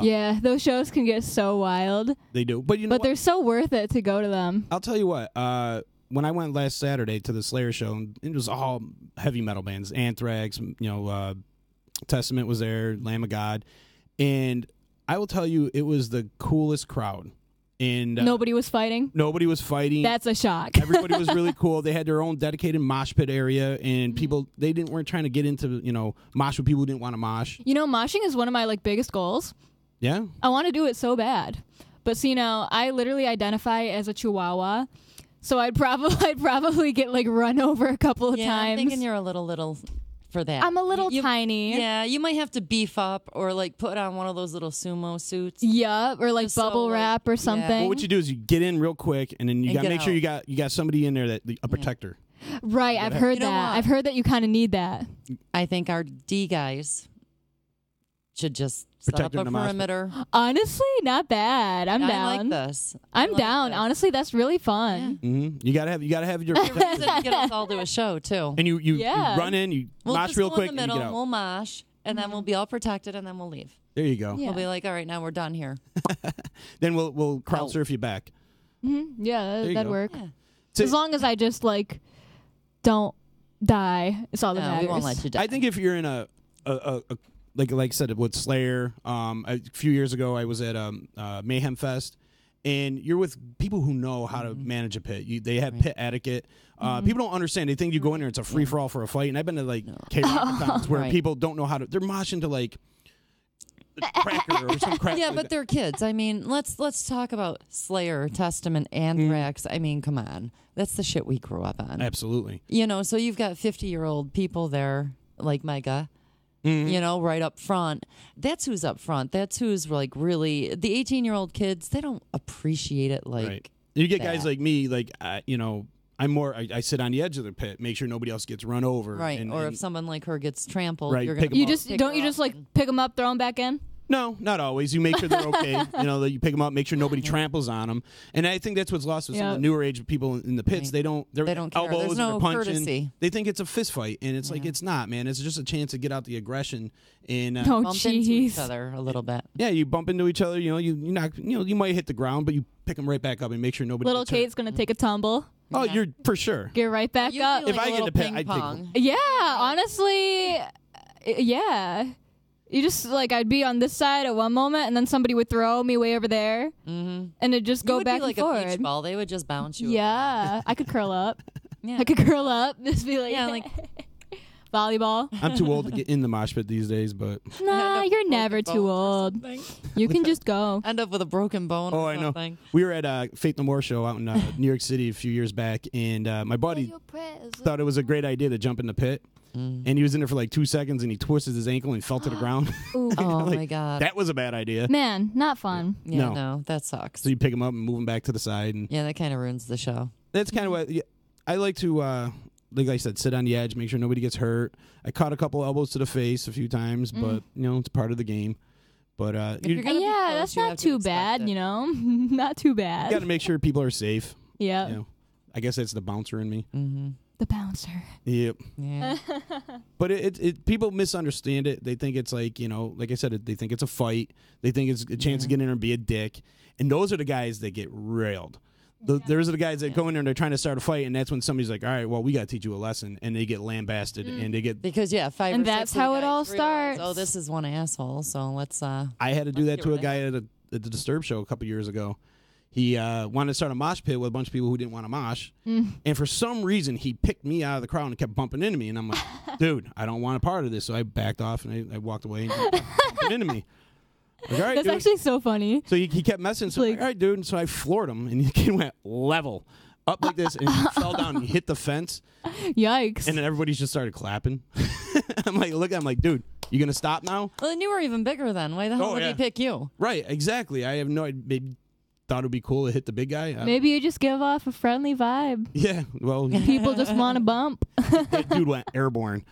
Yeah, those shows can get so wild, They do, but you know but what? they're so worth it to go to them. I'll tell you what. When I went last Saturday to the Slayer show, it was all heavy metal bands. Anthrax, Testament was there, Lamb of God, and I will tell you, it was the coolest crowd. And Nobody was fighting. nobody was fighting. That's a shock. Everybody was really cool. They had their own dedicated mosh pit area, and people weren't trying to get into mosh with people who didn't want to mosh. Moshing is one of my like biggest goals. Yeah, I want to do it so bad, but see I literally identify as a Chihuahua, so I'd probably get like run over a couple of Yeah, times. I'm thinking you're a little for that. I'm a little You- tiny. Yeah, you might have to beef up or like put on one of those little sumo suits. Yup, or like Just so, bubble like, wrap or yeah. something. well, what you do is you get in real quick, and then you And got to get make sure out. you got somebody in there a protector. Right, I've heard You know that. what? I've heard that you kind of need that. I think our D guys should just set Protect up them a in the mosh pit. perimeter. Honestly, not bad. I'm I down. like this. I'm I like down. this. Honestly, that's really fun. Mm-hmm. You gotta have your Reason to get us all to a show too. and you Yeah. run in, you We'll mosh just real go quick, in the and middle, you get out. we'll mosh, and then we'll be all protected, and then we'll leave. There you go. Yeah. We'll be like, all right, now we're done here. Then we'll crowd Oh. surf you back. Yeah, There you that'd go. work. Yeah. So- As long as I just like don't die. It's all that No, matters. we won't let you die. I think if you're in a like I said with Slayer, a few years ago I was at Mayhem Fest, and you're with people who know how to manage a pit. They have pit etiquette. People don't understand. They think you go in there, it's a free for all for a fight. And I've been to like K-Rock where people don't know how to. They're moshing to like cracker or some crap. Yeah, like but that. they're kids. I mean, let's talk about Slayer, Testament, Anthrax. I mean, come on, that's the shit we grew up on. Absolutely. You know, so you've got 50-year-old people there, like Mega. You know, right up front. That's who's up front. That's who's like really the 18-year-old kids. They don't appreciate it like. Right. You get that. guys like me, like you know, I'm more. I sit on the edge of the pit, make sure nobody else gets run over. Right. And, or and if someone like her gets trampled, Right, you're pick gonna 'em up. Don't you just like pick them up, throw them back in? No, not always. You make sure they're okay. You know, that you pick them up, make sure nobody tramples on them. And I think that's what's lost with some of the newer age people in the pits. They don't. They're They don't care. elbows. There's no they're punching. courtesy. They think it's a fist fight, and it's like it's not, man. It's just a chance to get out the aggression and Oh, bump into each jeez. other a little bit. yeah, you bump into each other. You know, you knock. You know, you might hit the ground, but you pick them right back up and make sure nobody. Little gets hurt. Kate's gonna take a tumble, Oh, you're for sure. get right back You up. feel like If I a get little to pit, ping I'd take pong. Yeah, honestly, yeah. You just like I'd be on this side at one moment, and then somebody would throw me way over there, and it'd just You go would back be like and a forward. beach ball. They would just bounce you. Yeah, I could curl up. Yeah. I could curl up. Just be like, Yeah, like- volleyball. I'm too old to get in the mosh pit these days, but Nah, you're never too old. You can just go. End up with a broken bone. oh, or I know. something. We were at Faith No More show out in New York City a few years back, and my buddy thought it was a great idea to jump in the pit. And he was in there for like 2 seconds, and he twisted his ankle and fell to the ground. Ooh. Oh Like, my god. That was a bad idea. Man, not fun. Yeah, No. no, that sucks. So you pick him up and move him back to the side, and Yeah, that kind of ruins the show. that's kind of what I like to. Like I said, sit on the edge, make sure nobody gets hurt. I caught a couple elbows to the face a few times, but you know it's part of the game. But you're gonna be Yeah, close, that's you not have to too expect bad, it. you know? Not too bad. got to make sure people are safe. Yeah. You know, I guess that's the bouncer in me. The bouncer. Yep. Yeah. But it people misunderstand it. They think it's like, you know, like I said, they think it's a fight. They think it's a chance to get in there and be a dick. And those are the guys that get railed. Those are the guys that go in there and they're trying to start a fight, and that's when somebody's like, all right, well, we got to teach you a lesson. And they get lambasted, and they get... Because, yeah, 5 And or 6 that's of the how it guys all realize, starts. Oh, this is one asshole, so let's... I had to do that get to a rid of guy at the Disturbed show a couple years ago. He wanted to start a mosh pit with a bunch of people who didn't want to mosh. And for some reason, he picked me out of the crowd and kept bumping into me. And I'm like, dude, I don't want a part of this. So I backed off and I walked away and he kept bumping into me. Like, all right, That's dude. actually so funny. So he kept messing. So I'm like, all right, dude. And so I floored him. And the kid went level up like this. And he fell down and hit the fence. Yikes. And then everybody just started clapping. I'm like, dude, you going to stop now? Well, then you were even bigger then. Why the hell would he pick you? Right, exactly. I have no idea. Maybe thought it would be cool to hit the big guy. Maybe you just give off a friendly vibe. Yeah, well, People just want to bump. that dude went airborne.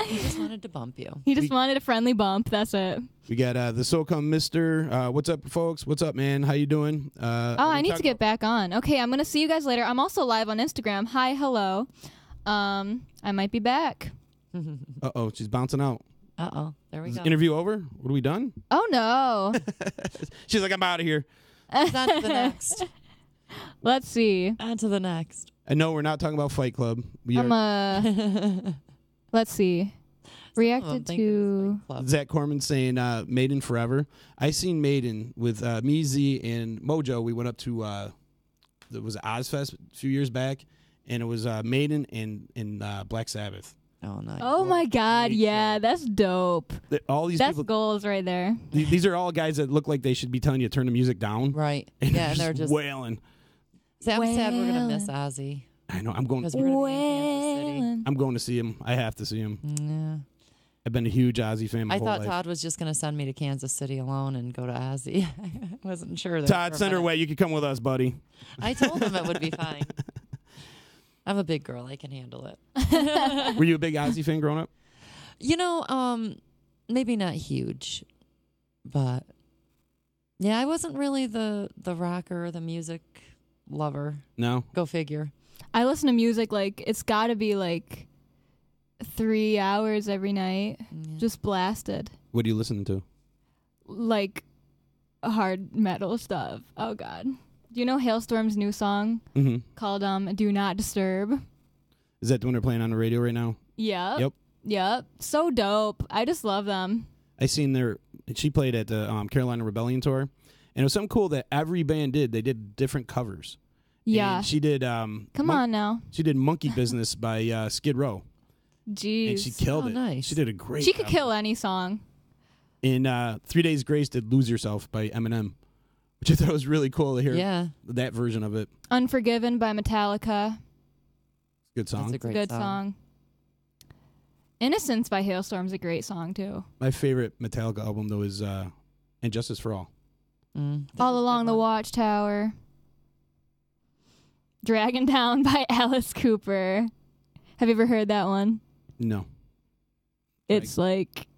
He just wanted to bump you. He just wanted a friendly bump. That's it. We got the SoCom Mister. What's up, folks? What's up, man? How you doing? I need to get back on. Okay, I'm going to see you guys later. I'm also live on Instagram. Hi, hello. I might be back. Uh-oh, she's bouncing out. Uh-oh. There we Is go. interview over? What are we done? Oh, no. She's like, I'm out of here. It's on to the next. Let's see. On to the next. I know we're not talking about Fight Club. We I'm are. let's see. Reacted to Zach Corman saying Maiden Forever. I seen Maiden with me, Z, and Mojo. We went up to it was Ozfest a few years back, and it was Maiden and Black Sabbath. Oh, nice. Oh my God! Yeah, that's dope. All these That's people, goals right there. these are all guys that look like they should be telling you to turn the music down. Right. And Yeah, and they're just wailing. See, I'm sad we're gonna miss Ozzy I know. I'm going. because we're gonna be in Kansas I'm going to see him. I have to see him. City. Yeah. I've been a huge Ozzy fan my I whole thought life. Todd was just gonna send me to Kansas City alone and go to Ozzy. I wasn't sure. There Todd, for a send her minute. away. You can come with us, buddy. I told him it would be fine. I'm a big girl. I can handle it. Were you a big Ozzy fan growing up? You know, maybe not huge, but yeah, I wasn't really the rocker or the music lover. No. Go figure. I listen to music like it's got to be like 3 hours every night, just blasted, What are you listening to? like hard metal stuff. Oh God, do you know Hailstorm's new song Mm-hmm. called "Do Not Disturb"? Is that the one they're playing on the radio right now? Yep. Yep. So dope. I just love them. I seen she played at the Carolina Rebellion tour, And it was something cool that every band did. They did different covers. Yeah. And she did. Come on now. She did "Monkey Business" by Skid Row. Jeez. And she killed it. Nice. She did a great. She could cover. kill any song. And 3 Days Grace did "Lose Yourself" by Eminem, which I thought was really cool to hear. Yeah. That version of it. Unforgiven by Metallica. Good song. That's a great Good song. Innocence by Hailstorm's a great song too. My favorite Metallica album though is "And Justice for All." All Along the Watchtower. Dragon Down by Alice Cooper. Have you ever heard that one? No. It's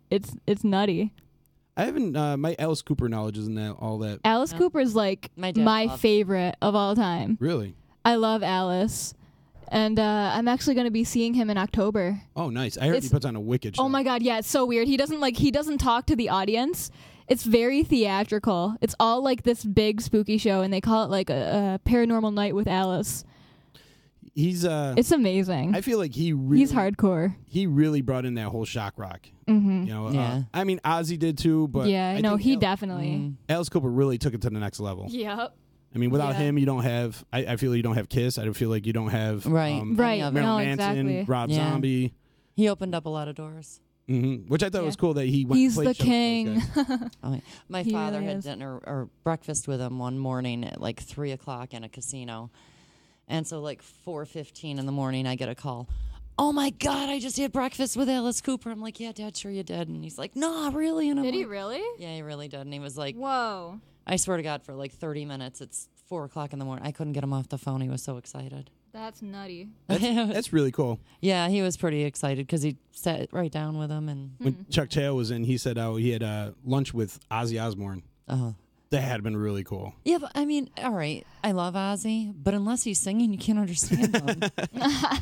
it's nutty. I haven't. My Alice Cooper knowledge isn't that all that. Alice Cooper's like My dad my loves favorite of all time. Really? I love Alice. And I'm actually going to be seeing him in October. Oh, nice. I heard he puts on a wicked show. Oh my god, yeah, it's so weird. He doesn't talk to the audience. It's very theatrical. It's all like this big spooky show, and they call it like a paranormal night with Alice. He's It's amazing. I feel like he's hardcore. He really brought in that whole shock rock. Mm-hmm. You know, Yeah. I mean Ozzy did too, but Yeah, I no, think he definitely. Alice Cooper really took it to the next level. Yep. I mean, without Yeah. him, you don't have. I feel you don't have Kiss. I feel like you don't have Right. Right. of Marilyn No, Manson, exactly. Rob Yeah. Zombie, He opened up a lot of doors. which I thought Yeah. was cool that he went. He's and played the shows with those king. guys. Oh, yeah. My He father really had is. dinner or breakfast with him one morning at like 3:00 in a casino. And so like 4:15 in the morning, I get a call. Oh my God, I just had breakfast with Alice Cooper. I'm like, yeah, Dad, sure you did. And he's like, no, really? And I'm Did he like, really? yeah, he really did. And he was like, Whoa. I swear to God, for like 30 minutes, it's 4:00 in the morning. I couldn't get him off the phone. He was so excited. That's nutty. That's really cool. Yeah, he was pretty excited because he sat right down with him. And When Chuck Chao was in, he said he had lunch with Ozzy Osbourne. That had been really cool. yeah, but I mean, all right, I love Ozzy, but unless he's singing, you can't understand him.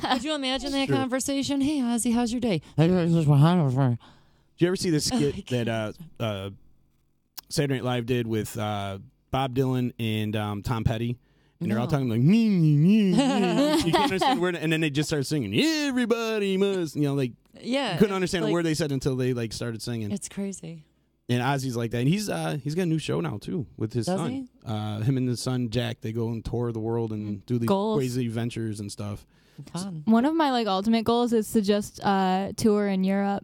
Could you imagine that conversation? Hey, Ozzy, how's your day? Did you ever see the skit that Saturday Night Live did with Bob Dylan and Tom Petty? And they're all talking like, nee, nee, nee, nee. You can't understand a word, and then they just start singing, everybody must, like, Yeah, couldn't understand like, a word they said until they like started singing. It's crazy. And Ozzy's like that. And he's got a new show now, too, with his Does son. Him and his son, Jack, they go and tour the world and do these Goals. crazy ventures and stuff. Fun. One of my like ultimate goals is to just tour in Europe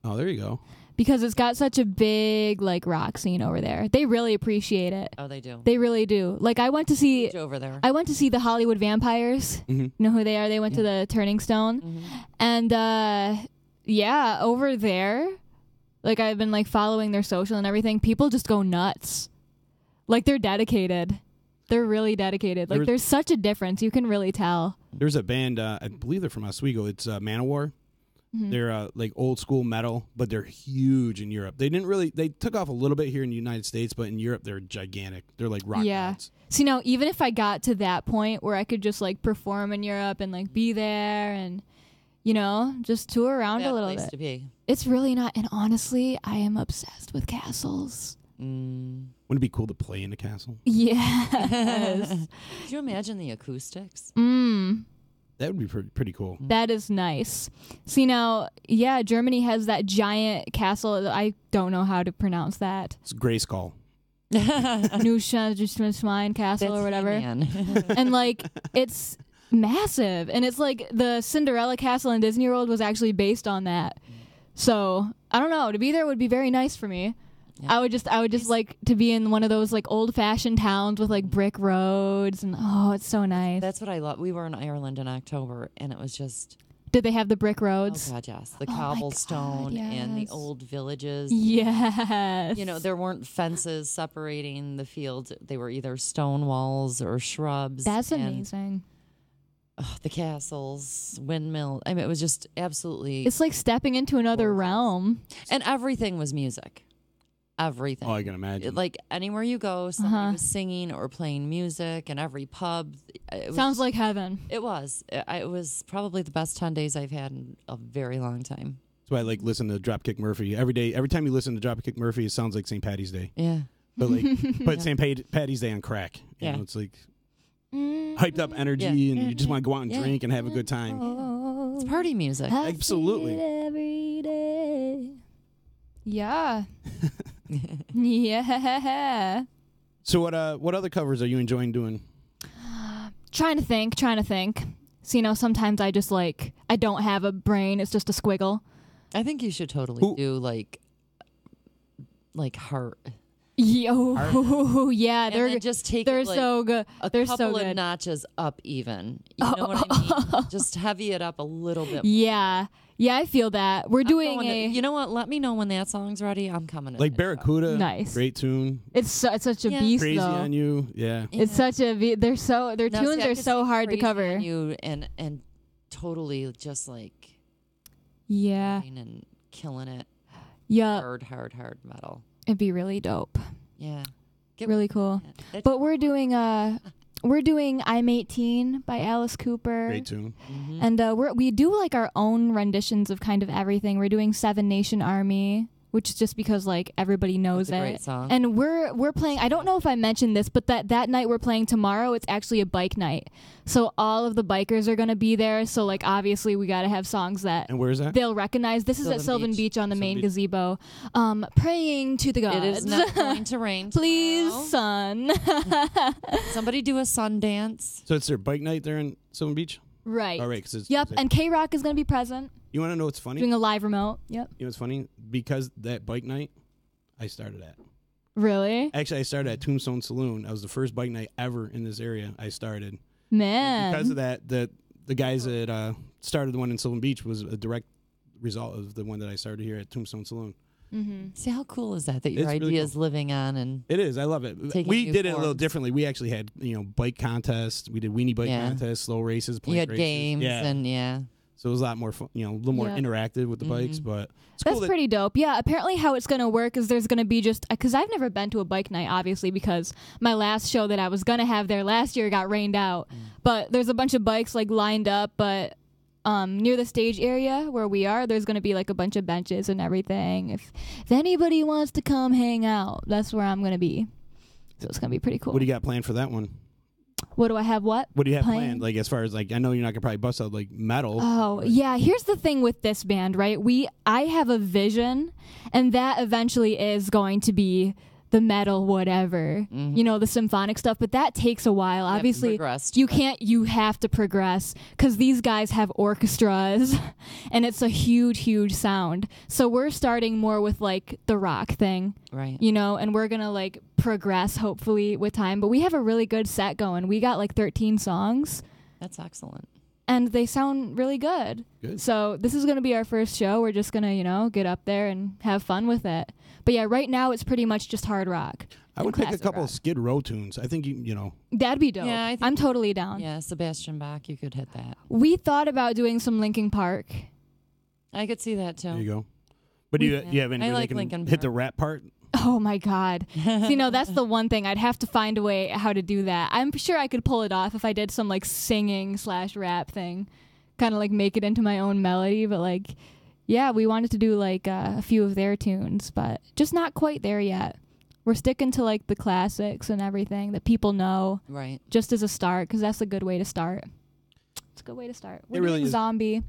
Oh, there you go. because it's got such a big like rock scene over there. They really appreciate it. Oh, they do. They really do. Like I went to see Huge over there. the Hollywood Vampires. Mhm. You know who they are? They went to the Turning Stone. And yeah, over there, like I've been like following their social and everything. People just go nuts. Like they're dedicated. They're really dedicated. Like there's such a difference. You can really tell. There's a band, I believe they're from Oswego. It's Manowar. They're like old school metal, but they're huge in Europe. They took off a little bit here in the United States, but in Europe they're gigantic. They're like rock gods. See, now even if I got to that point where I could just like perform in Europe and like be there and just tour around a little place bit. to be. It's really not. And honestly, I am obsessed with castles. Wouldn't it be cool to play in a castle? Yes. Could you imagine the acoustics? That would be pretty cool. That is nice. See now, yeah, Germany has that giant castle. I don't know how to pronounce that. It's Grayskull. Neuschwanstein Castle or whatever. He-Man. And like it's massive. And it's like the Cinderella Castle in Disney World was actually based on that. So I don't know. To be there would be very nice for me. Yeah. I would just like to be in one of those like old fashioned towns with like brick roads and it's so nice. That's what I love. We were in Ireland in October, and it was just. Did they have the brick roads? Oh God, yes, the my cobblestone God, and the yes. old villages. Yes. There weren't fences separating the fields. They were either stone walls or shrubs. That's and, amazing. the castles, windmill. I mean, it was just absolutely. It's like stepping into another realm. And everything was music. Everything. Oh, I can imagine. Like anywhere you go, somebody was singing or playing music, and every pub. Sounds like heaven. It was. It was probably the best 10 days I've had in a very long time. That's why I like listen to Dropkick Murphy every day. Every time you listen to Dropkick Murphy, it sounds like St. Patty's Day. Yeah. But like, St. Patty's Day on crack. You know, it's like hyped up energy, and you just want to go out and drink and have a good time. It's party music. Absolutely. Every day. Yeah. Yeah. So what other covers are you enjoying doing? Trying to think. So, sometimes I just I don't have a brain. It's just a squiggle. I think you should totally do like Heart. Yo, yeah, And they're then just take they're it, like, so good. a so couple good. of notches up even. You know what I mean? Just heavy it up a little bit more. Yeah, I feel that. We're doing you know what? Let me know when that song's ready. I'm coming to Like that Barracuda. Nice. Great tune. It's such a beast Crazy though. on You. Yeah. It's such a their Now, tunes see, I are could so see hard to Crazy cover. on You and totally just Yeah. and killing it. Yeah. Hard metal. It'd be really dope. Yeah. Really cool. But we're doing I'm 18 by Alice Cooper. Great tune. Mm-hmm. And we do our own renditions of kind of everything. We're doing Seven Nation Army, which is just because everybody knows That's a it. great song. And we're playing. I don't know if I mentioned this, but that night we're playing tomorrow. It's actually a bike night, so all of the bikers are gonna be there. So obviously we got to have songs that And where is that? they'll recognize. This is at Sylvan Beach on the main gazebo. Praying to the gods. It is not going to rain. Please, tomorrow. son. Somebody do a sun dance. So it's their bike night there in Sylvan Beach? Right. All right. 'Cause it's, Yep. And K-Rock is gonna be present, you want to know what's funny? doing a live remote. Yep. You know what's funny? Because that bike night, I started at. Really? Actually, I started at Tombstone Saloon. That was the first bike night ever in this area I started. Man. Because of that, the guys that started the one in Sylvan Beach was a direct result of the one that I started here at Tombstone Saloon. Mm-hmm. See how cool is that your It's idea really is living on and It is. I love it. taking We new did it a little forms. differently. We actually had bike contests. We did weenie bike Yeah. contests, slow races, point you had races. games Yeah. and So it was a lot more fun, a little more Yeah. interactive with the bikes. Mhm. But it's That's cool that pretty dope. Yeah, apparently how it's going to work is there's going to be because I've never been to a bike night, obviously, because my last show that I was going to have there last year got rained out. But there's a bunch of bikes lined up, but near the stage area where we are, there's going to be a bunch of benches and everything. If anybody wants to come hang out, that's where I'm going to be. So it's going to be pretty cool. What do you got planned for that one? What do I have What do you have planned? planned? As far as I know you're not gonna probably bust out metal. Oh, yeah. Here's the thing with this band, right? I have a vision, and that eventually is going to be the metal whatever, the symphonic stuff, but that takes a while. have to Obviously, progress, you have to progress because these guys have orchestras and it's a huge sound. So we're starting more with the rock thing, right. and we're going to progress hopefully with time, but we have a really good set going. We got 13 songs. That's excellent. And they sound really good. Good. So this is going to be our first show. We're just going to, get up there and have fun with it. But yeah, right now it's pretty much just hard rock. I would pick a couple of Skid Row tunes. I think you know. That'd be dope. Yeah, I think I'm totally down. Yeah, Sebastian Bach, you could hit that. We thought about doing some Linkin Park. I could see that too. There you go. But do you have any I way like they can Linkin hit the Park. rap part? Oh my God. That's the one thing. I'd have to find a way how to do that. I'm sure I could pull it off if I did some singing/rap thing. Kind of make it into my own melody. But yeah, we wanted to do a few of their tunes, but just not quite there yet. We're sticking to the classics and everything that people know. Right. Just as a start, because that's a good way to start. It's a good way to start. We're really doing is. Zombie.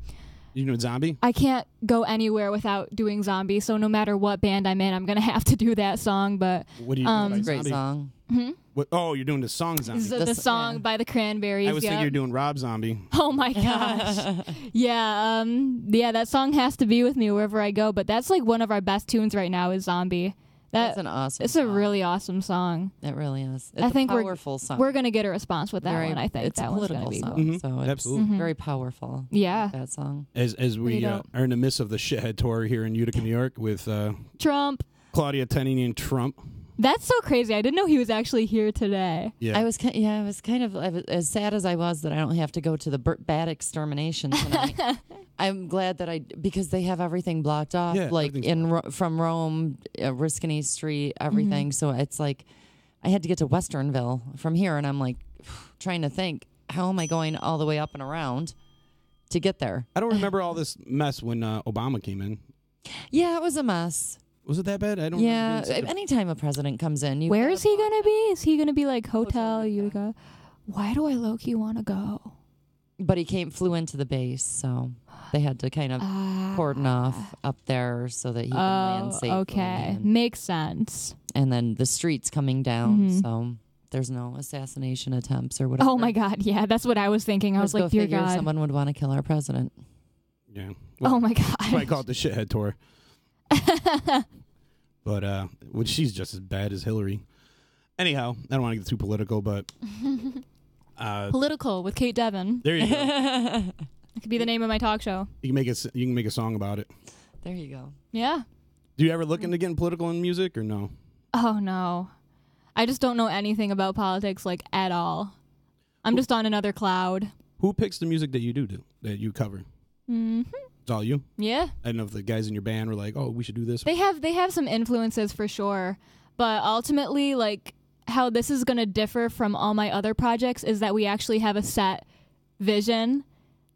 You know Zombie? I can't go anywhere without doing Zombie, so no matter what band I'm in, I'm going to have to do that song. But What do you do by Great Zombie? Hmm? What, you're doing the song Zombie. the song by the Cranberries. I was thinking yeah. you're doing Rob Zombie. Oh my gosh. Yeah, that song has to be with me wherever I go, but that's one of our best tunes right now is Zombie. That's an awesome It's song. a really awesome song. It really is. It's I think a powerful song. we're going to get a response with that Very- one, I think. It's that a one's political gonna be song, cool. Mhm. so it's Absolutely. very powerful. Yeah. That song. As we Pretty dope. are in the midst of the shithead tour here in Utica, New York with Trump. Claudia Tenney and Trump. That's so crazy. I didn't know he was actually here today. Yeah. I was as sad as I was that I don't have to go to the bat extermination tonight. I'm glad that because they have everything blocked off, Yeah, everything's from Rome, Riscony Street, everything. So it's I had to get to Westernville from here, and I'm trying to think, how am I going all the way up and around to get there? I don't remember all this mess when Obama came in. Yeah, it was a mess. Was it that bad? I don't Yeah, remember being such a- anytime a president comes in, Where is he going to be? Is he going to be Hotel Utica? Why do I low-key want to go? But he flew into the base, so they had to kind of cordon off up there so that he can land safely. Okay. and- Makes sense. And then the streets coming down, so there's no assassination attempts or whatever. Oh my God, yeah, that's what I was thinking. I was like, dear God, someone would want to kill our president. Yeah. Well, oh my God. I call it the shithead tour. But she's just as bad as Hillary. Anyhow, I don't want to get too political, but political with Cait Devin. There you go. It could be the name of my talk show. You can make a song about it. There you go. Yeah. Do you ever look into getting political in music or no? Oh no, I just don't know anything about politics like at all. I'm just on another cloud. Who picks the music that you do that you cover? It's all you? Yeah. I don't know if the guys in your band were like, oh, we should do this. They have some influences for sure, but ultimately, like, how this is going to differ from all my other projects is that we actually have a set vision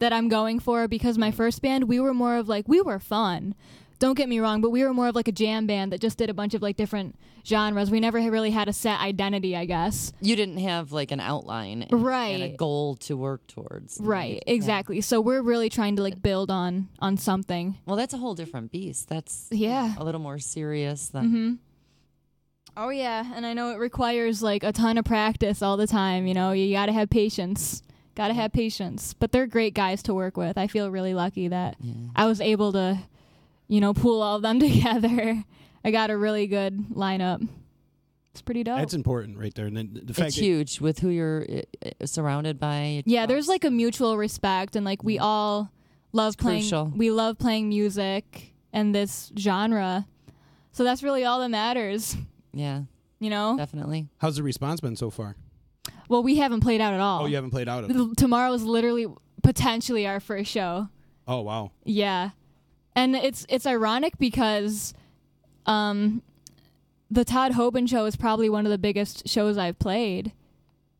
that I'm going for, because my first band, we were more of like, we were fun. Don't get me wrong, but we were more of like a jam band that just did a bunch of like different genres. We never really had a set identity, I guess. You didn't have like an outline, right, and a goal to work towards. Right, exactly. So we're really trying to like build on something. Well, that's a whole different beast. That's a little more serious than. Oh yeah, and I know it requires like a ton of practice all the time. You know, you got to have patience. Got to have patience. But they're great guys to work with. I feel really lucky that I was able to, pool all of them together. I got a really good lineup. It's pretty dope. That's important right there. And then the fact it's huge with who you're surrounded by. Yeah, there's like a mutual respect, and like we all love playing. Crucial. We love playing music and this genre, so that's really all that matters. Yeah, definitely. How's the response been so far? Well, we haven't played out at all. Oh, you haven't played out at all? Tomorrow's literally potentially our first show. Oh, wow. Yeah. And it's ironic because the Todd Hoban show is probably one of the biggest shows I've played,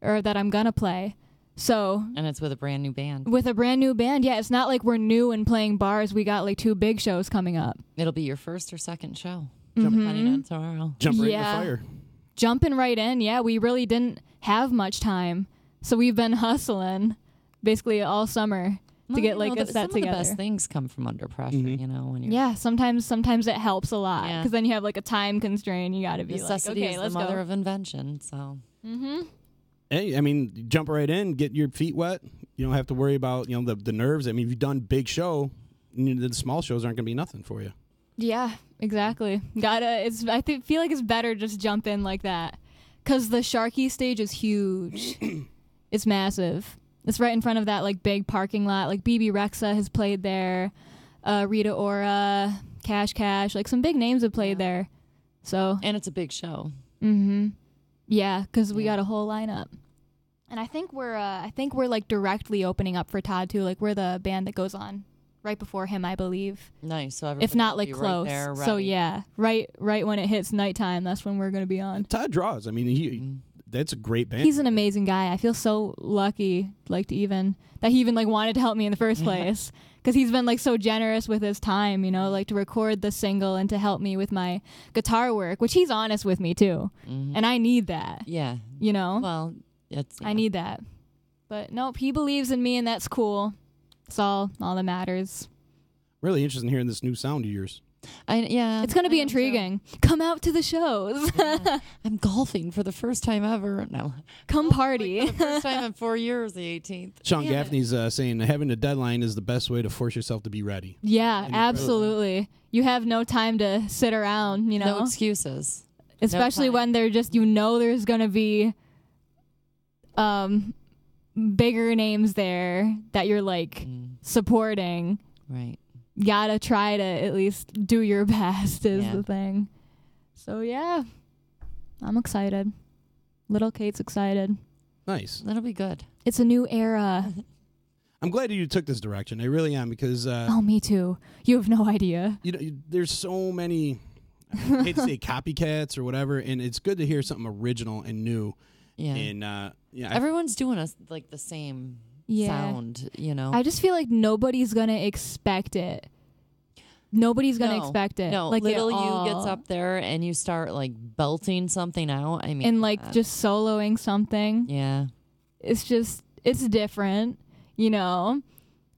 or that I'm going to play. So, and it's with a brand new band. With a brand new band, yeah. It's not like we're new and playing bars. We got like 2 big shows coming up. It'll be your first or second show. Depending on tomorrow. Jump right in the fire. Jumping right in, yeah. We really didn't have much time, so we've been hustling basically all summer to get like a set together. Some of the best things come from under pressure, when you're sometimes it helps a lot, because then you have like a time constraint. You got to be necessity like, okay, is let's the mother go. of invention. So, hey, I mean, jump right in, get your feet wet. You don't have to worry about the nerves. I mean, if you've done big show, the small shows aren't going to be nothing for you. Yeah, exactly. I feel like it's better just jump in like that, because the Sharky stage is huge. It's massive. It's right in front of that like big parking lot. Like BB Rexa has played there, Rita Ora, Cash, like some big names have played there. So, and it's a big show. Yeah, because we got a whole lineup, and I think we're like directly opening up for Todd too. Like we're the band that goes on right before him, I believe. Nice. So if not like right close. there, so yeah, right when it hits nighttime, that's when we're going to be on. Todd draws. I mean, that's a great band. He's an amazing guy. I feel so lucky, like that he even like wanted to help me in the first place, because he's been like so generous with his time, like to record the single and to help me with my guitar work, which he's honest with me too, and I need that. Yeah. Well, I need that, but nope, he believes in me, and that's cool. It's all that matters. Really interesting hearing this new sound of yours. It's going to be intriguing. So. Come out to the shows. I'm golfing for the first time ever. No, come party. For the first time in 4 years, the 18th. Sean Gaffney's saying having a deadline is the best way to force yourself to be ready. Yeah, absolutely. You have no time to sit around. No excuses. Especially when they're just there's going to be bigger names there that you're like supporting. Right. Gotta try to at least do your best is the thing. So yeah, I'm excited. Little Cait's excited. Nice. That'll be good. It's a new era. I'm glad you took this direction. I really am, because oh, me too. You have no idea. There's so many, I hate to say copycats or whatever, and it's good to hear something original and new. Yeah. And everyone's doing like the same sound, I just feel like nobody's gonna expect it. Nobody's gonna expect it. No, like little you gets up there and you start like belting something out. I mean, and like just soloing something. Yeah, it's different,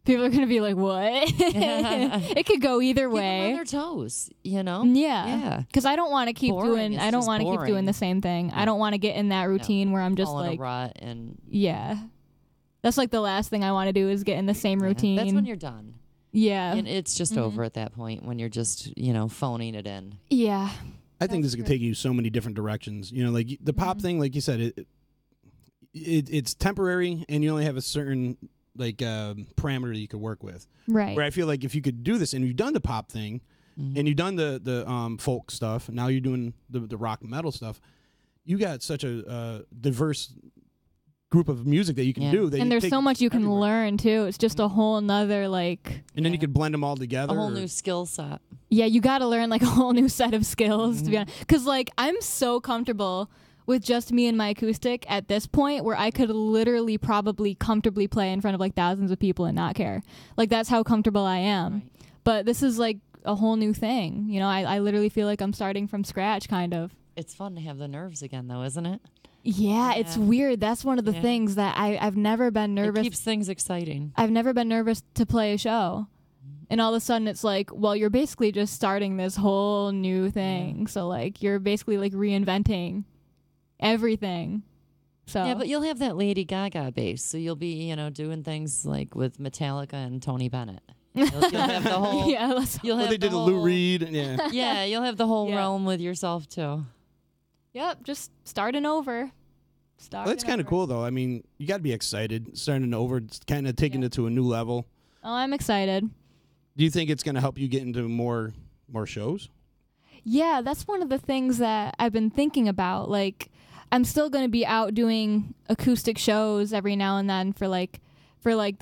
People are gonna be like, "What?" It could go either Keep them way. on their toes, you know. Yeah. Because I don't want to keep Boring. doing. It's I don't just want to keep boring. doing the same thing. I don't want to get in that routine where I'm just All in like, a rut and yeah. That's like the last thing I want to do is get in the same routine. That's when you're done. Yeah. And it's just over at that point when you're just, phoning it in. Yeah. I think this could take you so many different directions. You know, like the pop thing, like you said, it's temporary, and you only have a certain parameter that you could work with. Right. Where I feel like if you could do this, and you've done the pop thing, and you've done the folk stuff, and now you're doing the rock and metal stuff, you got such a diverse group of music that you can do. That and you there's take so much you can everywhere. learn too. It's just a whole nother And then you could blend them all together. A whole new skill set. Yeah, you got to learn like a whole new set of skills to be honest. Because like I'm so comfortable with just me and my acoustic at this point where I could literally probably comfortably play in front of like thousands of people and not care. Like that's how comfortable I am. Right. But this is like a whole new thing. You know, I literally feel like I'm starting from scratch kind of. It's fun to have the nerves again though, isn't it? Yeah, it's weird. That's one of the things that I've never been nervous. It keeps things exciting. I've never been nervous to play a show. And all of a sudden it's like, well, you're basically just starting this whole new thing. So like you're basically like reinventing everything. So Yeah, but you'll have that Lady Gaga bass, so you'll be, doing things like with Metallica and Tony Bennett. You'll have the whole. Yeah, You'll have they did the a Lou whole- Reed. Yeah. Yeah, you'll have the whole Yeah. realm with yourself too. Yep, just starting over. Well, that's kind of cool, though. I mean, you got to be excited. Starting over, kind of taking it to a new level. Oh, I'm excited. Do you think it's going to help you get into more shows? Yeah, that's one of the things that I've been thinking about. Like, I'm still going to be out doing acoustic shows every now and then for the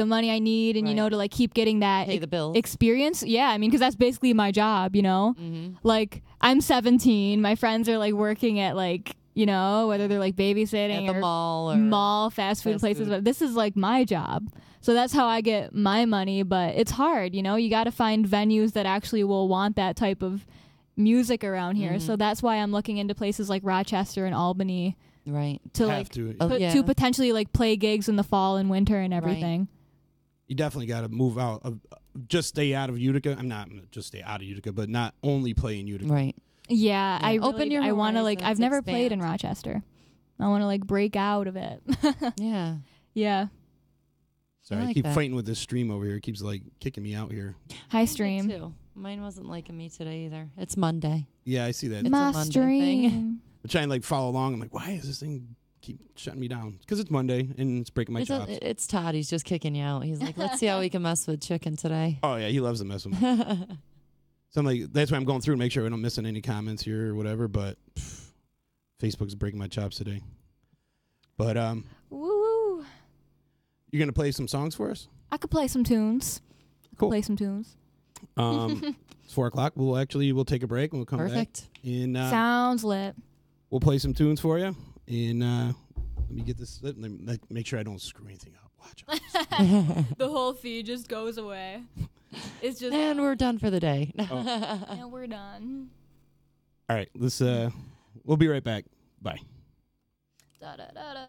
money I need and, Right. to like keep getting that Pay the bills. experience. Yeah, I mean, because that's basically my job, Like, I'm 17. My friends are like working at like, whether they're like babysitting At the or mall or mall, fast food places. But this is like my job. So that's how I get my money. But it's hard, you got to find venues that actually will want that type of music around here. So that's why I'm looking into places like Rochester and Albany. Right. To Have like to. to potentially like play gigs in the fall and winter and everything. You definitely got to move out. Just stay out of Utica. I'm not just stay out of Utica, but not only play in Utica. Right. Yeah, I Open really, your I want to like. horizons, I've never played in expand. Rochester. I want to like break out of it. Yeah. Yeah. Sorry, I like keep that. fighting with this stream over here. It keeps like kicking me out here. Hi, Mine did stream. too. Mine wasn't liking me today either. It's Monday. Yeah, I see that. It's a My Monday stream. thing. I try and like follow along. I'm like, why is this thing keep shutting me down? Because it's Monday and it's breaking my chops. It's Todd. He's just kicking you out. He's like, let's see how we can mess with chicken today. Oh yeah, he loves to mess with me. So I'm like, that's why I'm going through to make sure I don't miss any comments here or whatever. But Facebook's breaking my chops today. But Woo! you're gonna play some songs for us? I could play some tunes. Cool. Play some tunes. It's 4:00. We'll take a break and we'll come Perfect. back. And Sounds lit. we'll play some tunes for you. And let me get this. Let me make sure I don't screw anything up. Watch out. The whole feed just goes away. It's just And we're done for the day. and we're done. All right, let's. We'll be right back. Bye. Da, da, da, da.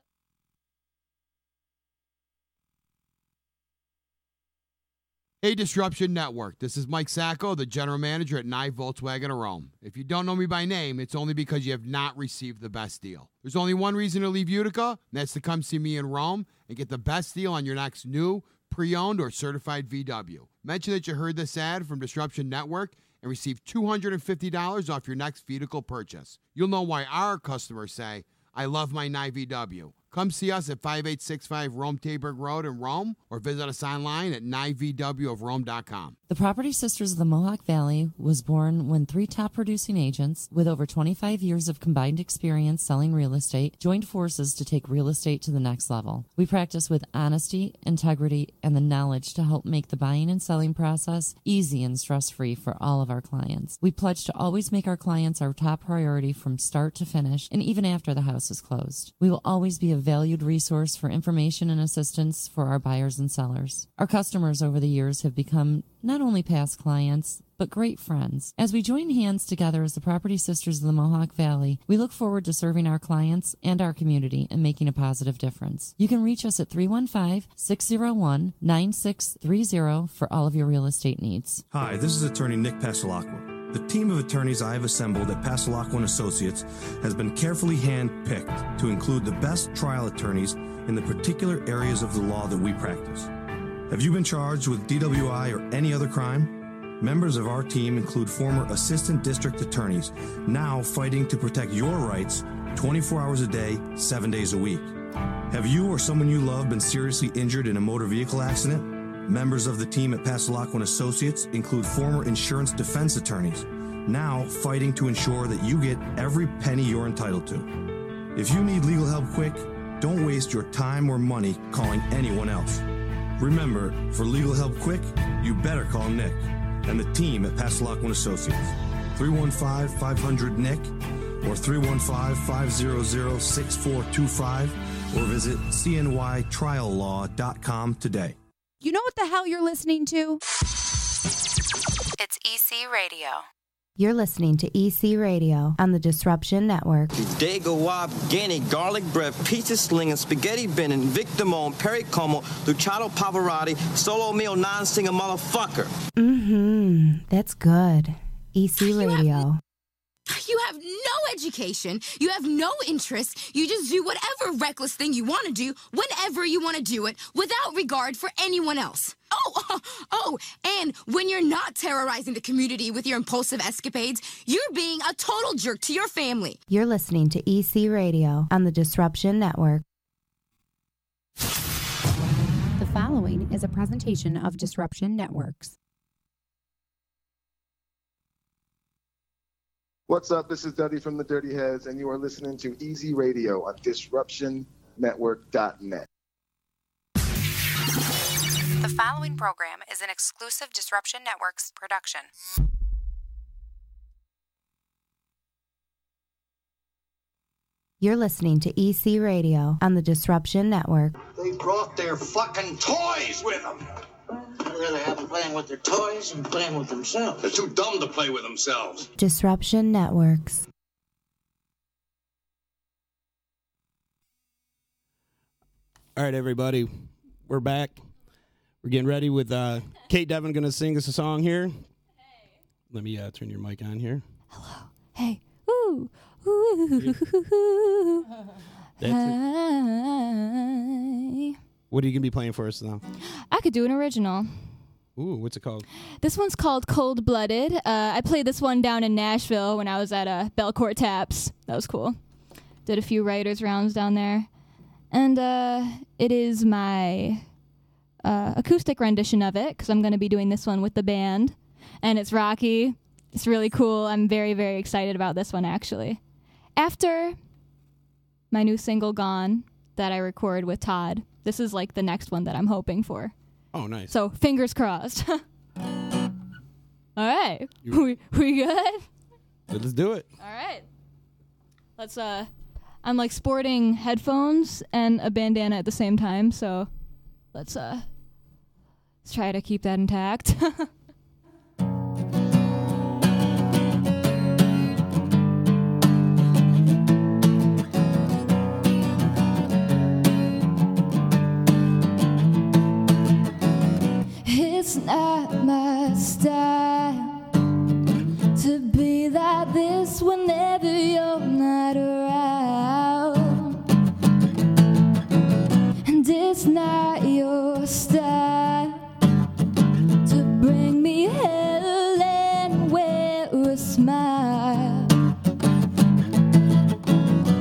Hey, Disruption Network. This is Mike Sacco, the general manager at Nye Volkswagen of Rome. If you don't know me by name, it's only because you have not received the best deal. There's only one reason to leave Utica, and that's to come see me in Rome and get the best deal on your next new, pre-owned, or certified VW. Mention that you heard this ad from Disruption Network and receive $250 off your next vehicle purchase. You'll know why our customers say, I love my Nye VW. Come see us at 5865 Rome Taberg Road in Rome or visit us online at nyvwofrome.com. The Property Sisters of the Mohawk Valley was born when 3 top producing agents with over 25 years of combined experience selling real estate joined forces to take real estate to the next level. We practice with honesty, integrity, and the knowledge to help make the buying and selling process easy and stress-free for all of our clients. We pledge to always make our clients our top priority from start to finish and even after the house is closed. We will always be a valued resource for information and assistance for our buyers and sellers. Our customers over the years have become not only past clients, but great friends. As we join hands together as the Property Sisters of the Mohawk Valley, we look forward to serving our clients and our community and making a positive difference. You can reach us at 315-601-9630 for all of your real estate needs. Hi, this is attorney Nick Pasalacqua. The team of attorneys I have assembled at Pasalacqua & Associates has been carefully hand-picked to include the best trial attorneys in the particular areas of the law that we practice. Have you been charged with DWI or any other crime? Members of our team include former assistant district attorneys, now fighting to protect your rights 24 hours a day, 7 days a week. Have you or someone you love been seriously injured in a motor vehicle accident? Members of the team at Pasalacqua & Associates include former insurance defense attorneys, now fighting to ensure that you get every penny you're entitled to. If you need legal help quick, don't waste your time or money calling anyone else. Remember, for legal help quick, you better call Nick and the team at Pasalacqua & Associates. 315-500-NICK or 315-500-6425 or visit cnytriallaw.com today. You know what the hell you're listening to? It's EC Radio. You're listening to EC Radio on the Disruption Network. Dago Wab, Guinea, garlic bread, pizza slinging, spaghetti bending, Victimone, Perry Como, Luciano Pavarotti, solo meal, non-singer motherfucker. That's good. EC Radio. You have no education. You have no interest. You just do whatever reckless thing you want to do whenever you want to do it without regard for anyone else. Oh, and when you're not terrorizing the community with your impulsive escapades, you're being a total jerk to your family. You're listening to EC Radio on the Disruption Network. The following is a presentation of Disruption Networks. What's up? This is Duddy from the Dirty Heads, and you are listening to Easy Radio on DisruptionNetwork.net. The following program is an exclusive Disruption Networks production. You're listening to EC Radio on the Disruption Network. They brought their fucking toys with them. I'd rather have them playing with their toys than playing with themselves. They're too dumb to play with themselves. Disruption Networks. All right, everybody, we're back. We're getting ready with Cait Devin going to sing us a song here. Hey. Let me turn your mic on here. Hello. Hey. Ooh. Ooh. That's it. What are you going to be playing for us now? I could do an original. Ooh, what's it called? This one's called Cold Blooded. I played this one down in Nashville when I was at Belcourt Taps. That was cool. Did a few writers' rounds down there. And it is my acoustic rendition of it, because I'm going to be doing this one with the band. And it's rocky. It's really cool. I'm very, very excited about this one, actually. After my new single, Gone, that I record with Todd, this is like the next one that I'm hoping for. Oh, nice. So, fingers crossed. All right. We good? Let's do it. All right. Let's, I'm like sporting headphones and a bandana at the same time, so let's try to keep that intact. It's not my style to be like this whenever you're not around, and it's not your style to bring me hell and wear a smile.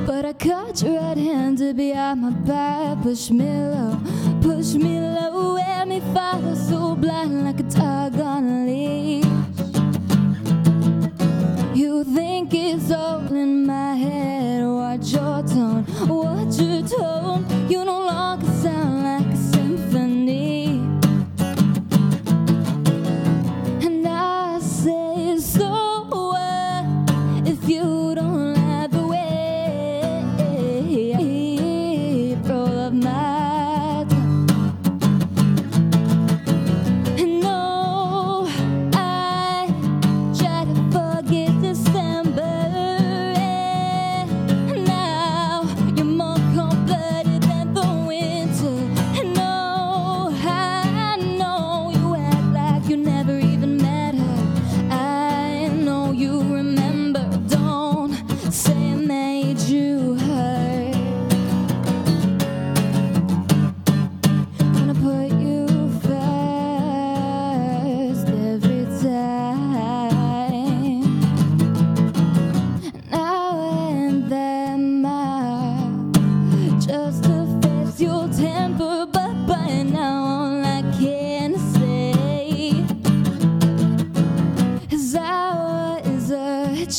But I caught your right hand to be on my back, push me low, and me follow so blind like a dog on a leash. You think it's all in my head, watch your tone, watch your tone. You no longer sound like a symphony. And I say, so what if you don't like the way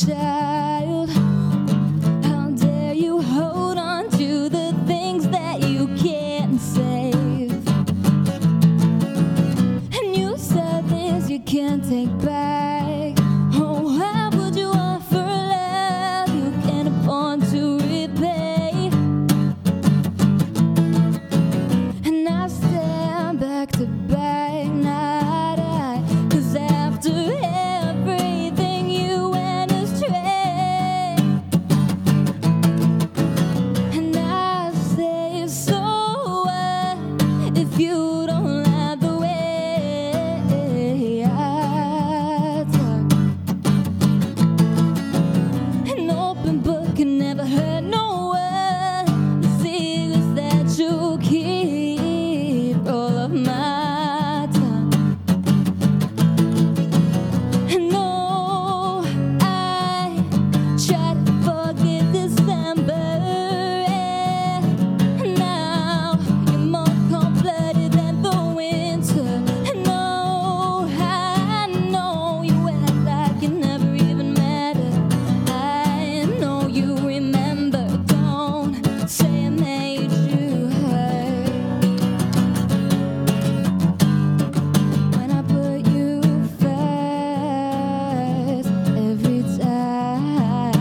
child. How dare you hold on to the things that you can't save? And you said things you can't take back. Oh, how would you offer love you can't afford to repay? And I stand back to back, not I, 'cause after everything you went astray. And I say, so what if you don't like the way I talk? An open book can never hurt no one. The secrets that you keep all of my tongue. And no, I try to forget December, and now you're more cold-blooded than the winter. And no, I know you act like you never even mattered. I know you remember. Don't say I made you hurt. When I put you first every time.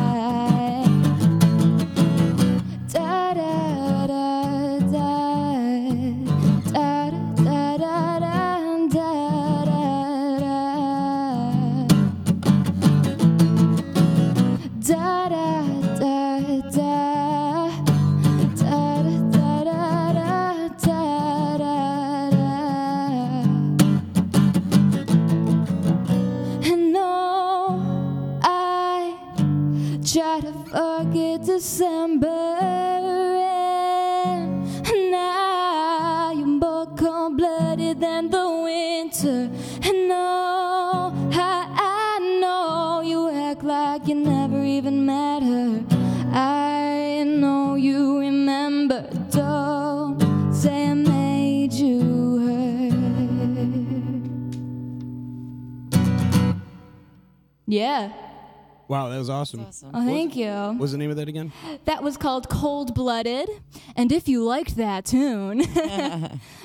Da da da da da da da da da da da da and no, I try to forget December, and now you're more cold-blooded than the winter. And no, I know you act like you never even met her. I know you remember. Don't say I made you hurt. Yeah. Wow, that was awesome. Oh, thank you. What was the name of that again? That was called Cold Blooded. And if you liked that tune,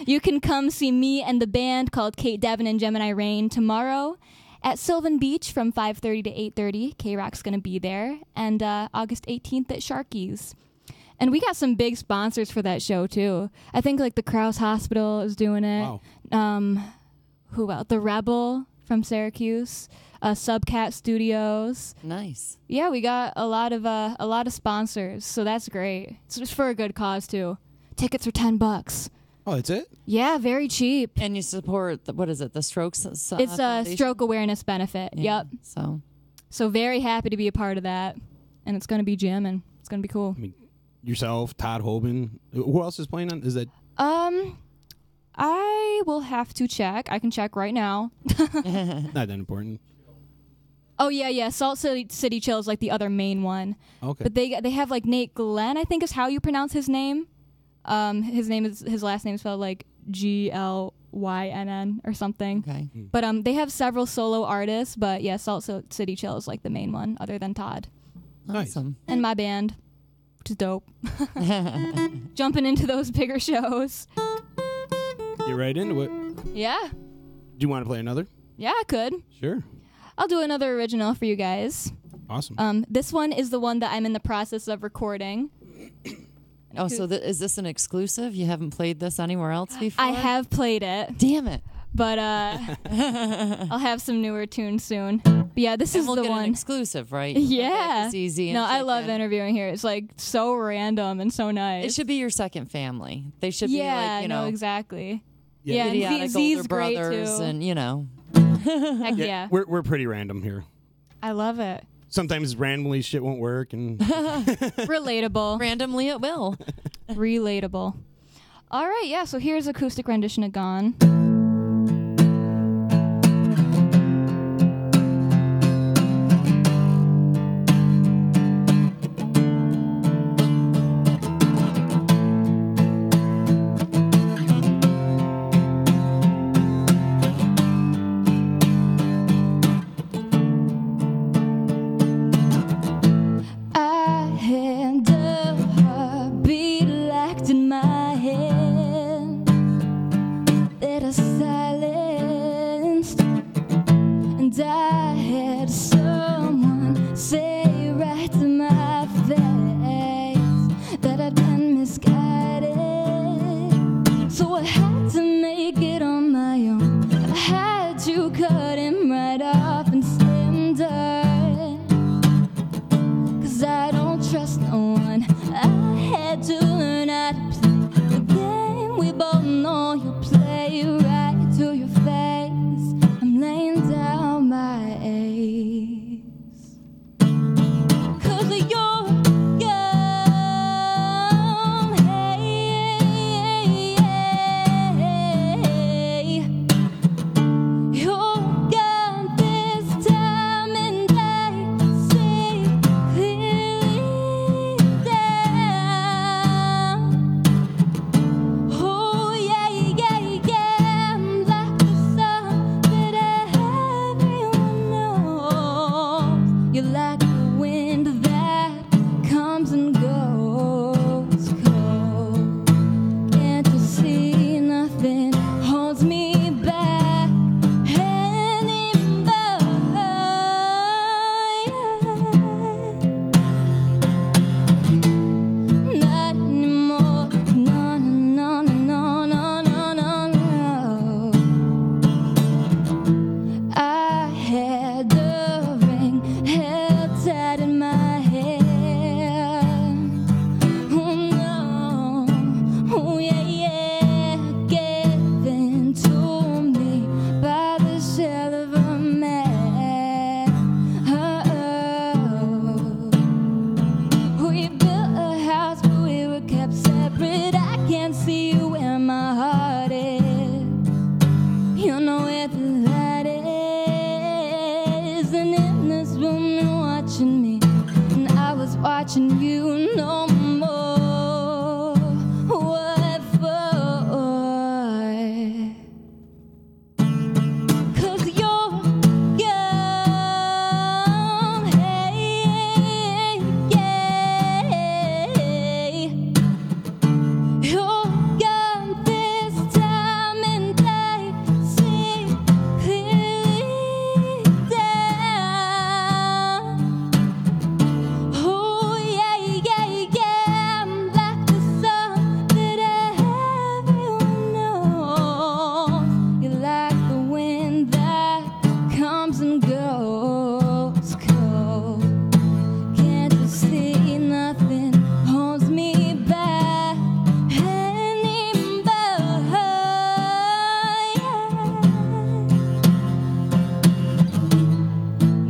you can come see me and the band called Cait Devin and Gemini Rain tomorrow at Sylvan Beach from 5:30 to 8:30. K-Rock's going to be there. And August 18th at Sharky's. And we got some big sponsors for that show, too. I think, like, the Krause Hospital is doing it. Wow. Who else? The Rebel from Syracuse. Subcat Studios. Nice. Yeah, we got a lot of sponsors, so that's great. It's just for a good cause too. Tickets are $10. Oh, that's it? Yeah, very cheap. And you support what is it? The Strokes? It's a stroke awareness benefit. Yeah, Yep. So very happy to be a part of that, and it's going to be jamming. It's going to be cool. I mean, yourself, Todd Hoban. Who else is playing on? Is that? I will have to check. I can check right now. Not that important. Oh yeah. Salt City Chill is like the other main one. Okay. But they have like Nate Glenn, I think is how you pronounce his name. His last name is spelled like Glynn or something. Okay. But they have several solo artists, but yeah, Salt City Chill is like the main one, other than Todd. Awesome. And my band, which is dope. Jumping into those bigger shows. Get right into it. Yeah. Do you want to play another? Yeah, I could. Sure. I'll do another original for you guys. Awesome. This one is the one that I'm in the process of recording. Oh, so is this an exclusive? You haven't played this anywhere else before? I have played it. Damn it. But I'll have some newer tunes soon. But yeah, this is we'll the get one. An exclusive, right? Yeah. It's easy. No, I love interviewing here. It's like so random and so nice. It should be your second family. They should be like, no, exactly. Yeah, and Z's older great brothers too. And Heck yeah. We're pretty random here. I love it. Sometimes randomly shit won't work and relatable. Randomly it will. Relatable. All right, yeah, so here's acoustic rendition of Gone. You're like the wind that comes and goes cold. Can't you see nothing holds me back anymore? Not anymore. No, no, no, no, no, no, no. I had the ring held tight in my hand. Oh no, oh yeah, yeah, given to me by the shell of a man. We built a house, but we were kept separate. I can't see you where my heart is. You know where the light is, and in this room you're watching me, and I was watching you no more. What for? 'Cause you're gone, hey, yeah. You're gone this time, and I see clearly down. Oh yeah, yeah, yeah. I'm like the sun that everyone knows. You're like the wind that comes and goes cold. Can't you see nothing holds me back anymore?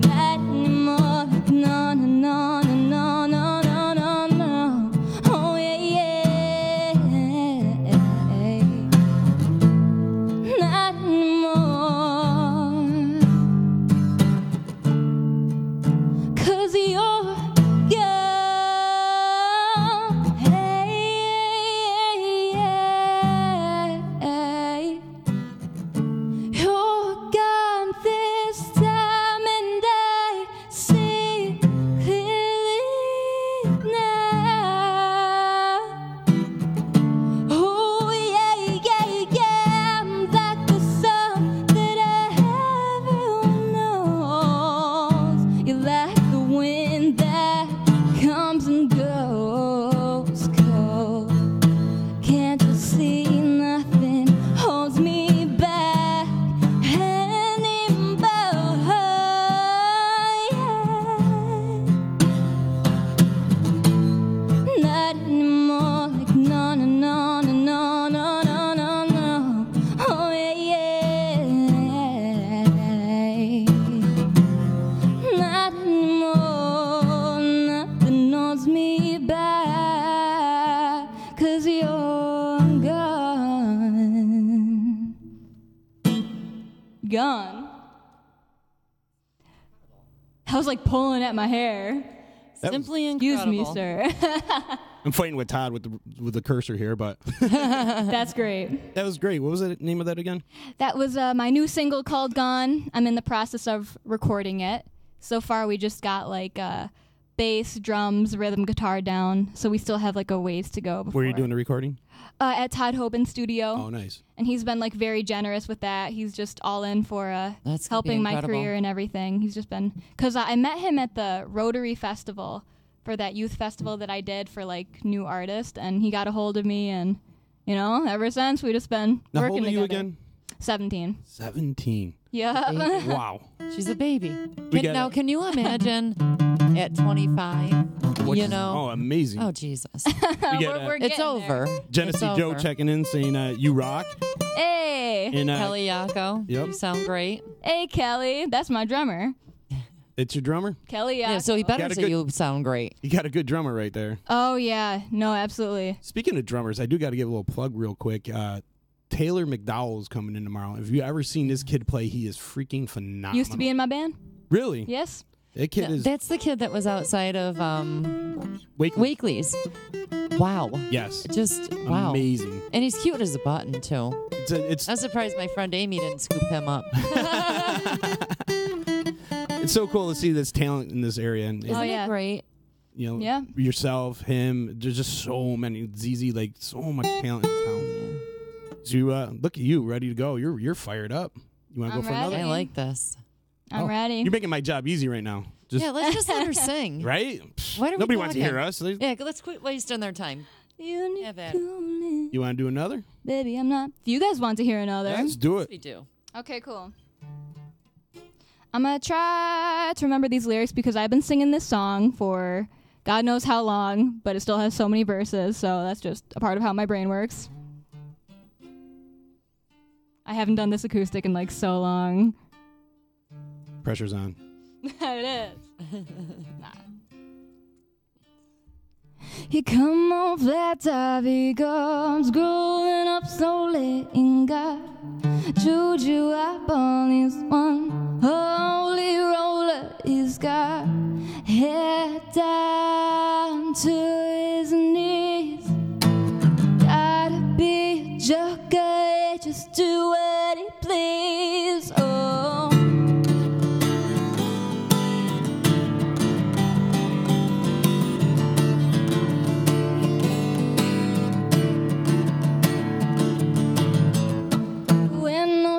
Not anymore. No, no, no, no, no, no, no, no. Oh yeah, yeah. Not anymore. 'Cause you're gone. Hey, you're gone this time, and I see clearly now. Oh yeah, yeah, yeah. I'm like the sun that everyone knows. You're like the wind that comes and goes cold. Can't you see nothing holds me back anymore? Not anymore. Like no, no, no, no, no, no, no, no, no. Oh yeah, yeah. Not anymore. Nothing holds me back. 'Cause you're gone. Gone. I was like pulling at my hair. That Simply Excuse me, incredible. sir. I'm fighting with Todd with the cursor here, but That's great. that was great. What was the name of that again? That was my new single called Gone. I'm in the process of recording it. So far, we just got like bass, drums, rhythm, guitar down. So we still have like a ways to go before. Where are you doing the recording? At Todd Hoban Studio. Oh, nice. And he's been like very generous with that. He's just all in for That's gonna be helping my incredible. career and everything. He's just been, because I met him at the Rotary Festival for that youth festival that I did for like new artists, and he got a hold of me, and you know, ever since we just been Now, how working old are you together. again? 17. 17. Yeah. Wow. She's a baby. We get Now, it. can you imagine at 25? You know? Oh, amazing. Oh, Jesus. We get, We're It's getting over. there. Genesee It's Joe over. checking in saying, you rock. Hey. And, Kelly Yako. Yep. You sound great. Hey, Kelly. That's my drummer. It's your drummer? Kelly, Yeah, so he better Got a say good- you sound great. You got a good drummer right there. Oh, yeah. No, absolutely. Speaking of drummers, I do got to give a little plug real quick. Taylor McDowell is coming in tomorrow. Have you ever seen this kid play? He is freaking phenomenal. Used to be in my band. Really? Yes. That kid is That's the kid that was outside of Wakely. Wakely's. Wow. Yes. Just, wow. Amazing. And he's cute as a button, too. It's I'm surprised my friend Amy didn't scoop him up. It's so cool to see this talent in this area. And Isn't it great? You know, Yeah. yourself, him. There's just so many. ZZ, like so much talent in this town. So you, look at you, ready to go. You're fired up. You want to go for another? I like this. I'm ready. You're making my job easy right now. Yeah, let's just let her sing. Right? Why Nobody wants to hear us. Yeah, let's quit wasting their time. Have at it. You want to do another? Baby, I'm not. If you guys want to hear another. Let's do it. We do. Okay, cool. I'm going to try to remember these lyrics because I've been singing this song for God knows how long, but it still has so many verses, so that's just a part of how my brain works. I haven't done this acoustic in like so long. Pressure's on. It is. Nah. He come on flat top, he comes growing up slowly in God. Juju eyeball is one holy roller he's got. Head down to his knees. Gotta be a joker, just do what he please. Oh.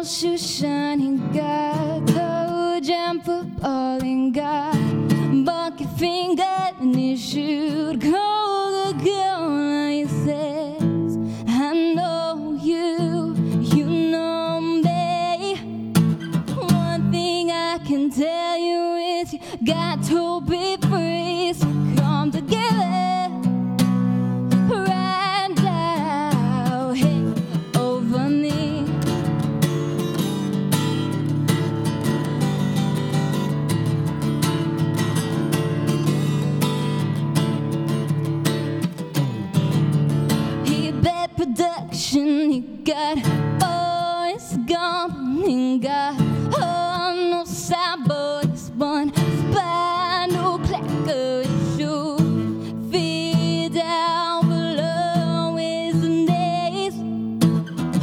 Shoe shining, got toe jam footballing, got bucket finger and he shoot call the girl. He says, I know you, you know me. One thing I can tell you is you got to be free. So come together right now, hey, over me. Production, he got boys gone, he got no sound boys, one spinal clacker issue. Feet down below his knees,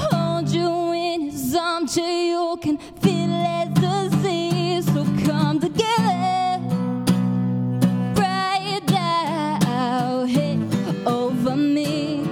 hold you in his armchair, you can feel ecstasy. So come together right now, hey, over me.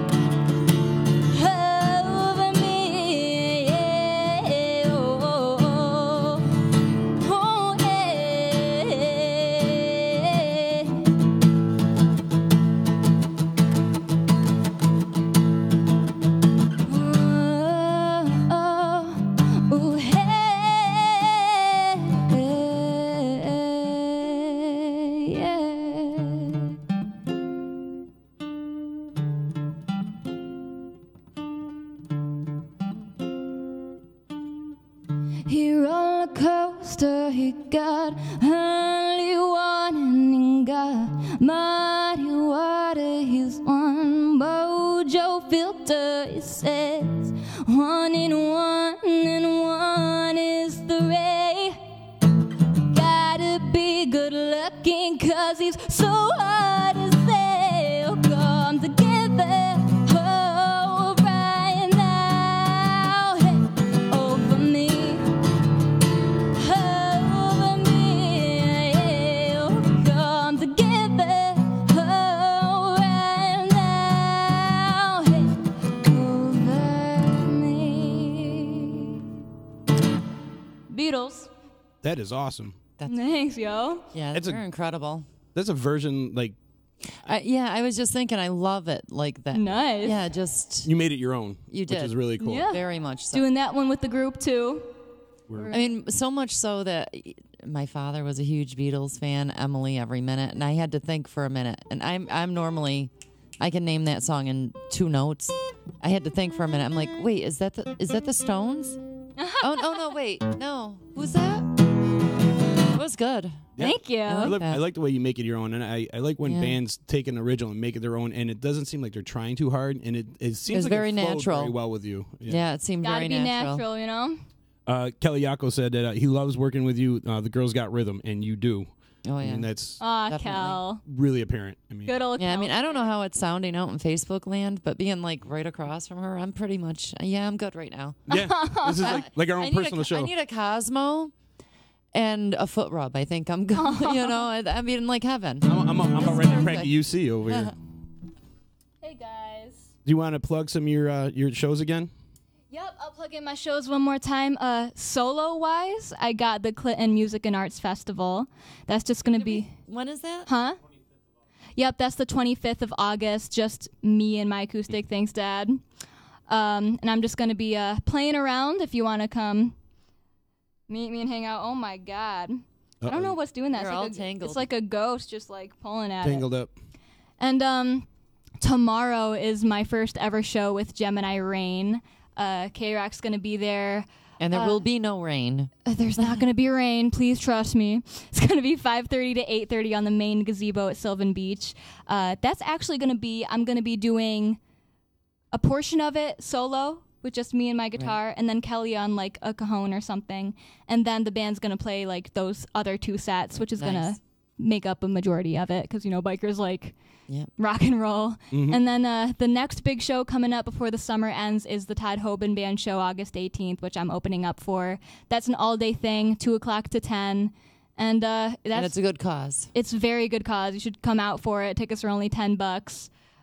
He roller coaster, he got only one and he got muddy water, he's one mojo filter, he says 1 and 1 is 3. Gotta be good looking cause he's so hard to say. Oh, come together. Beatles. That is awesome. Thanks, yo. Yeah, they're incredible. That's a version like. Yeah, I was just thinking, I love it like that. Nice. Yeah, just. You made it your own. You did. Which is really cool. Yeah. Very much so. Doing that one with the group, too. I mean, so much so that my father was a huge Beatles fan, Emily every minute, and I had to think for a minute. And I'm normally, I can name that song in 2 notes. I had to think for a minute. I'm like, wait, is that the Stones? Oh no, wait, no, who's that? It was good. Yeah. Thank you. I like the way you make it your own, and I like when bands take an original and make it their own, and it doesn't seem like they're trying too hard, and it seems like very it flowed natural. very well with you. Yeah, it seemed Gotta very be natural. you know? Kelly Yako said that he loves working with you. The girls got rhythm, and you do. Oh yeah, and that's Kel. really apparent. I mean, Good old yeah. Kel. I mean, I don't know how it's sounding out in Facebook land, but being like right across from her, I'm pretty much I'm good right now. Yeah, this is like our own personal show. I need a Cosmo, and a foot rub. I think I'm going. I mean, like heaven. I'm already crank a UC over here. Hey guys. Do you want to plug some of your shows again? Yep, I'll plug in my shows one more time. Solo-wise, I got the Clinton Music and Arts Festival. That's just going to be... When is that? Huh? Yep, that's the 25th of August. Just me and my acoustic. Thanks, Dad. And I'm just going to be playing around if you want to come meet me and hang out. Oh, my God. I don't know what's doing that. You're all tangled. It's like a ghost just, like, pulling at Tangled it. up. And tomorrow is my first ever show with Gemini Rain. K-Rock's going to be there. And there will be no rain. There's not going to be rain. Please trust me. It's going to be 5:30 to 8:30 on the main gazebo at Sylvan Beach. That's actually going to be, I'm going to be doing a portion of it solo with just me and my guitar, and then Kelly on like a cajon or something. And then the band's going to play like those other 2 sets, which is going to make up a majority of it because, bikers like rock and roll. Mm-hmm. And then the next big show coming up before the summer ends is the Todd Hoban Band show August 18th, which I'm opening up for. That's an all-day thing, 2 o'clock to 10. And it's a good cause. It's a very good cause. You should come out for it. Tickets are only $10.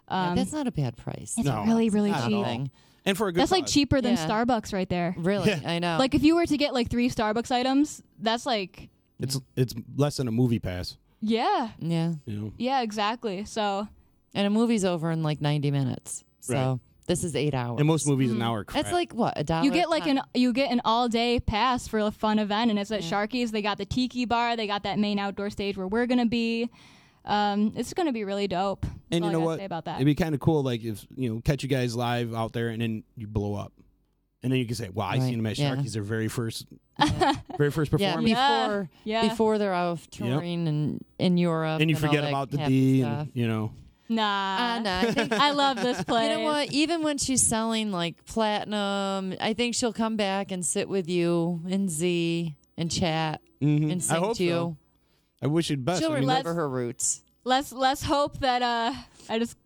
That's not a bad price. It's really, really not at cheap. all. And for a good That's like cause. cheaper than Starbucks right there. Really, I know. Like if you were to get like 3 Starbucks items, that's like... It's less than a movie pass. Yeah. Yeah. Yeah, exactly. So... And a movie's over in like 90 minutes. So Right. this is 8 hours. And most movies an hour. Crap. That's like what, $1? You get like an all-day pass for a fun event, and it's at Sharky's. They got the Tiki Bar. They got that main outdoor stage where we're gonna be. It's gonna be really dope. That's And all you know I gotta what? say about that. It'd be kind of cool, like if catch you guys live out there, and then you blow up, and then you can say, "Wow, I seen them at Sharky's their very first performance." Before they're out touring and in Europe, and you all forget that about the happy D, stuff. Nah. I think I love this place. You know what? Even when she's selling like platinum, I think she'll come back and sit with you and Z and chat and sing I hope to you. so. I wish you the best. She'll I mean, remember her roots. Let's hope that I just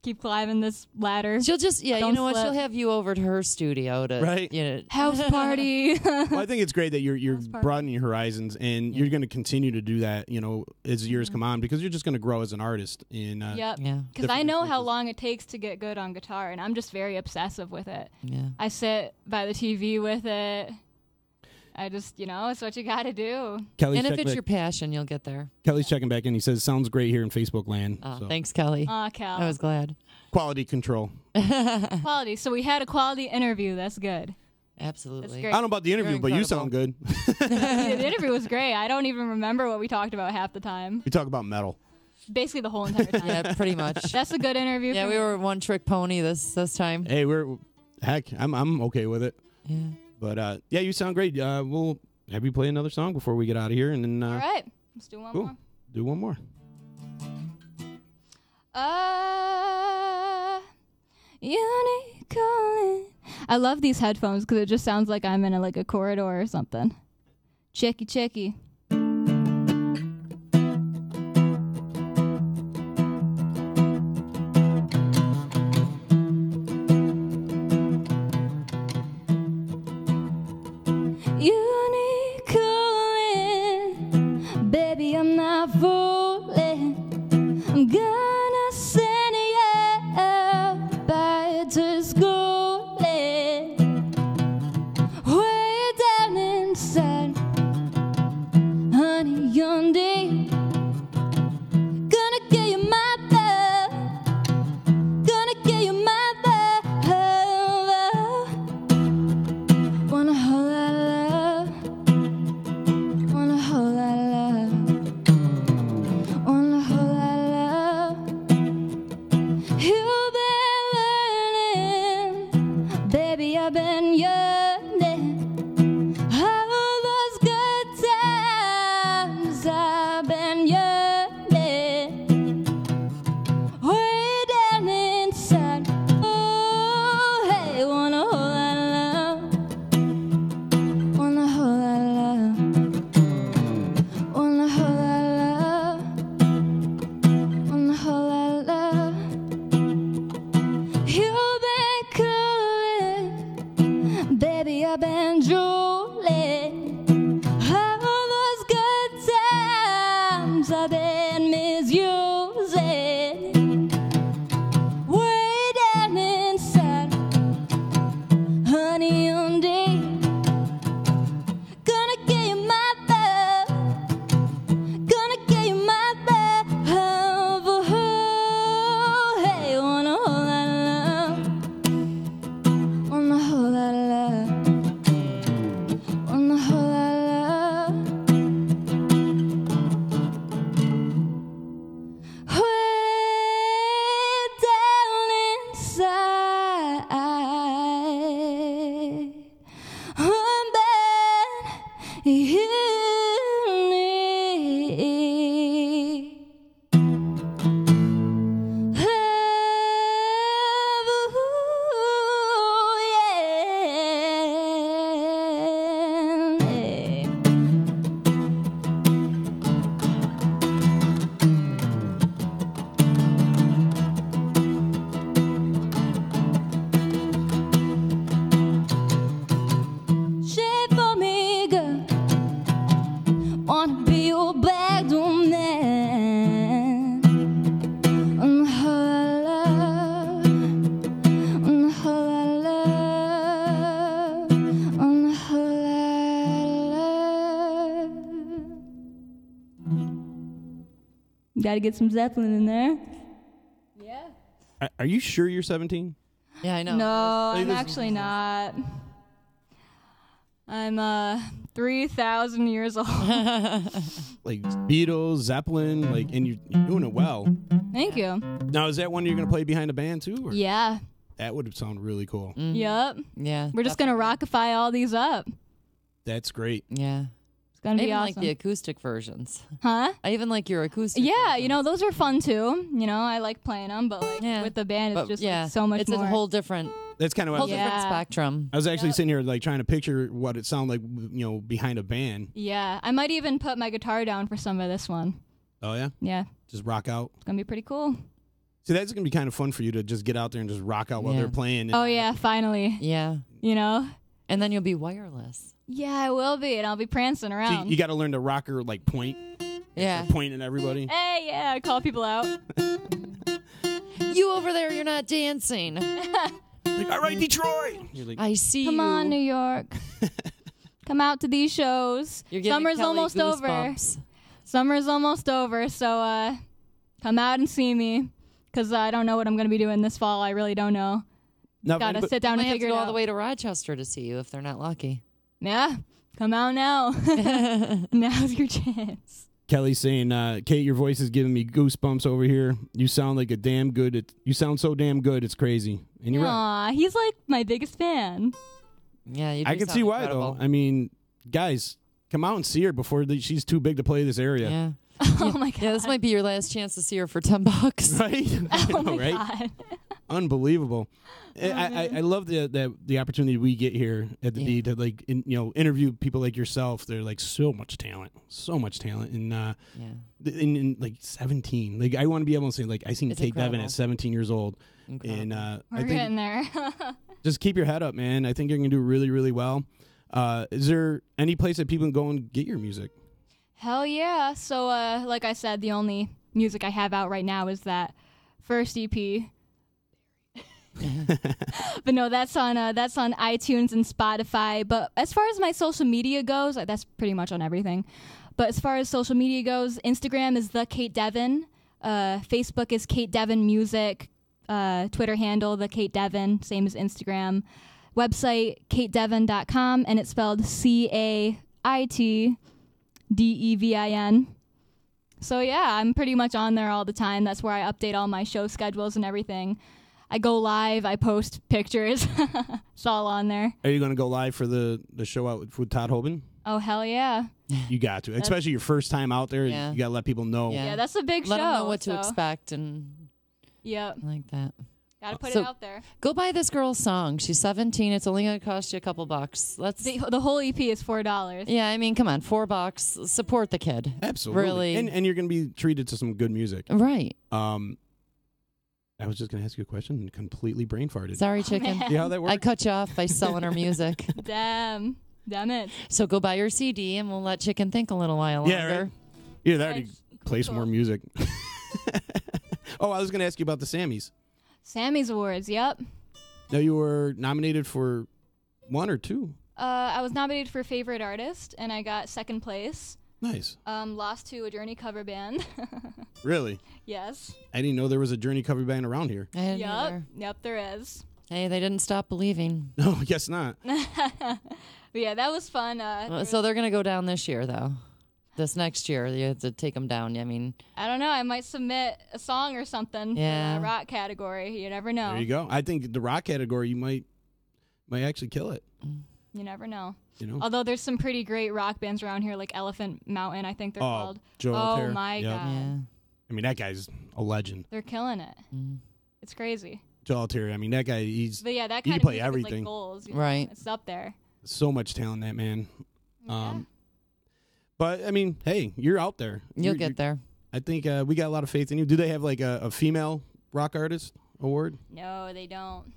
keep climbing this ladder. She'll just Don't you know what? slip. She'll have you over to her studio to House party. Well, I think it's great that you're broadening your horizons, and you're going to continue to do that, as years come on, because you're just going to grow as an artist. In Yep. Because I know how long it takes to get good on guitar, and I'm just very obsessive with it. Yeah. I sit by the TV with it. I just, it's what you got to do. Kelly's and if checking it's back- your passion, you'll get there. Kelly's checking back in. He says, "Sounds great here in Facebook land." Oh, So, thanks, Kelly. Aw, Cal. I was glad. quality control. Quality. So we had a quality interview. That's good. Absolutely. That's I great. don't know about the interview, You're but you incredible. sound good. The interview was great. I don't even remember what we talked about half the time. We talk about metal. Basically the whole entire time. Yeah, pretty much. That's a good interview. Yeah, for we me. were one trick pony this time. Hey, I'm okay with it. Yeah. But yeah, you sound great. We'll have you play another song before we get out of here, and then All right. Let's do one cool. more. Do one more. Unique calling. I love these headphones because it just sounds like I'm in a corridor or something. Checky. Unique calling. Baby, I'm not fooling. I'm gonna send you back to school. Way down inside, honey, you're deep. Gonna give you my love. Gonna give you my love. Want a whole lot of love. Want a whole lot of love. sometimes I've been misusing. Way down inside, honey, on deep. Gonna give you my love. Gonna give you my love. Hey, want a whole lot of love. Want a whole lot of love. Want a whole lot of love. Way down inside, I'm bad. You need love, yeah. Shape for me, girl. Wanna be your backdoor man. On the whole lot of love. On the whole lot of love. On the whole lot of love. Gotta get some Zeppelin in there. Yeah. Are you sure you're 17? Yeah, I know. No, Like I'm this- actually not. I'm 3,000 years old. Like Beatles, Zeppelin, like, and you're doing it well. Thank you. Now, is that one you're gonna play behind a band too? Or? Yeah. That would sound really cool. Yep. Yeah. We're just gonna rockify all these up. That's great. Yeah. It's gonna I be even awesome. like the acoustic versions. Huh? I even like your acoustic. Yeah, you know, those are fun too. You know, I like playing them, but like with the band, it's But just yeah, like, so much it's more. a whole different, That's kind of what whole I was, different spectrum. I was actually sitting here like trying to picture what it sounded like, behind a band. Yeah, I might even put my guitar down for some of this one. Oh yeah. Yeah, Just rock out. it's gonna be pretty cool. See, that's gonna be kind of fun for you to just get out there and just rock out while they're playing. Oh yeah, finally. Yeah. You know. And then you'll be wireless. Yeah, I will be, and I'll be prancing So around. you got to learn to rock her like point. Yeah. Point at everybody. Hey, yeah, I call people out. You over there, you're not dancing. Like, all right, Detroit. You're like, I see Come you. on, New York. Come out to these shows. You're giving Summer's Kelly almost over. goosebumps. Summer's almost over, so come out and see me, because I don't know what I'm going to be doing this fall. I really don't know. Gotta sit down Might and have to figure go it all out. the way to Rochester to see you if they're not lucky. Yeah, come out now. Now's your chance. Kelly's saying, Cait, your voice is giving me goosebumps over here. You sound like you sound so damn good. It's crazy. And you're right. Aw, he's like my biggest fan. Yeah, you do I can sound see why incredible. though. I mean, guys, come out and see her before she's too big to play this area. Yeah. Oh my god. Yeah, this might be your last chance to see her for $10. Right? Oh my right? god. Unbelievable. I love the opportunity we get here at the D to like interview people like yourself. They're like so much talent, and in like 17. Like I want to be able to say like I seen It's Cait Devin incredible. at 17 years old, Incredible. and We're I getting think there. just keep your head up, man. I think you're gonna do really really well. Is there any place that people can go and get your music? Hell yeah. So like I said, the only music I have out right now is that first EP. But no, that's on iTunes and Spotify. But as far as my social media goes, that's pretty much on everything. But as far as social media goes, Instagram is the Cait Devin, Facebook is Cait Devin Music, Twitter handle the Cait Devin, same as Instagram. Website caitdevin.com, and it's spelled CAITDEVIN. So yeah, I'm pretty much on there all the time. That's where I update all my show schedules and everything. I go live, I post pictures. It's all on there. Are you going to go live for the show out with Todd Hoban? Oh, hell yeah. You got to, especially your first time out there. Yeah. You got to let people know. Yeah, that's a big Let show. them know what to so- expect and Yep. like that. Gotta put So, it out there. Go buy this girl's song. She's 17. It's only going to cost you a couple bucks. The whole EP is $4. Yeah, I mean, come on, $4. Support the kid. Absolutely. Really. And you're going to be treated to some good music. Right. I was just going to ask you a question and completely brain farted. Sorry, chicken. See how that works? I cut you off by selling her music. Damn it. So go buy your CD and we'll let Chicken think a little while Yeah, longer. right. Yeah, that already play some more music. Oh, I was going to ask you about the Sammys. Sammy's Awards, yep. Now, you were nominated for 1 or 2? I was nominated for Favorite Artist, and I got 2nd place. Nice. Lost to a Journey cover band. Really? Yes. I didn't know there was a Journey cover band around here. Yep, there is. Hey, they didn't stop believing. No, I guess not. But yeah, that was fun. So they're going to go down this year, though. This next year, you have to take them down. I mean, I don't know. I might submit a song or something for the rock category. You never know. There you go. I think the rock category, you might actually kill it. You never know. You know? Although there's some pretty great rock bands around here, like Elephant Mountain, I think they're called. Joe Altair. My God. yeah. I mean, that guy's a legend. They're killing it. It's crazy. Joe Altair. I mean, that guy, But yeah, that he kind can of play music everything. is like goals. You know? Right. It's up there. So much talent, that man. But, I mean, hey, you're out there. You'll get there. I think we got a lot of faith in you. Do they have, like, a female rock artist award? No, they don't.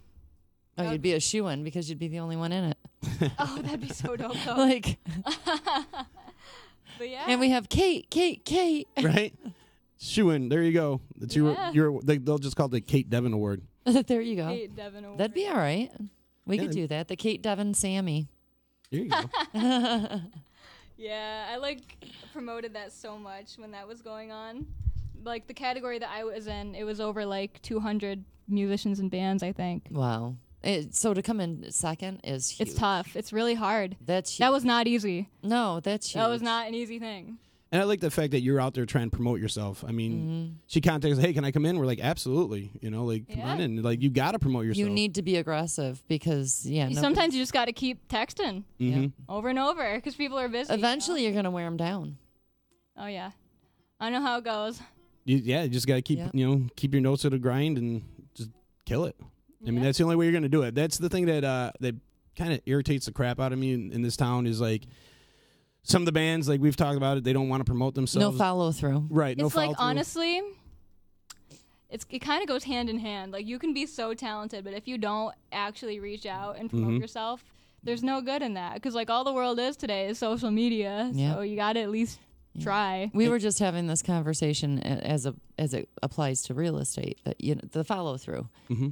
Oh, you'd be a shoo-in because you'd be the only one in it. Oh, that'd be so dope, though. Like, but yeah. and we have Cait. Right? Shoo-in. There you go. That's they'll just call it the Cait Devin Award. There you go. Cait Devin Award. That'd be all right. We could do that. The Cait Devin Sammy. There you go. Yeah, I promoted that so much when that was going on. Like the category that I was in, it was over 200 musicians and bands, I think. Wow. So to come in second is huge. It's tough. It's really hard. That's huge. That was not easy. No, that's huge. That was not an easy thing. And I like the fact that you're out there trying to promote yourself. I mean, she contacts us, hey, can I come in? We're like, absolutely. You know, come on in. You got to promote yourself. You need to be aggressive because, sometimes you just got to keep texting over and over because people are busy. Eventually, you're going to wear them down. Oh, yeah. I know how it goes. You just got to keep, keep your nose to the grind and just kill it. I mean, that's the only way you're going to do it. That's the thing that that kind of irritates the crap out of me in this town is some of the bands, we've talked about it, they don't want to promote themselves. No follow through. Right, no follow through. Honestly, it kind of goes hand in hand. You can be so talented, but if you don't actually reach out and promote yourself, there's no good in that. Because all the world is today is social media, so you got to at least try. We were just having this conversation as it applies to real estate, that the follow through.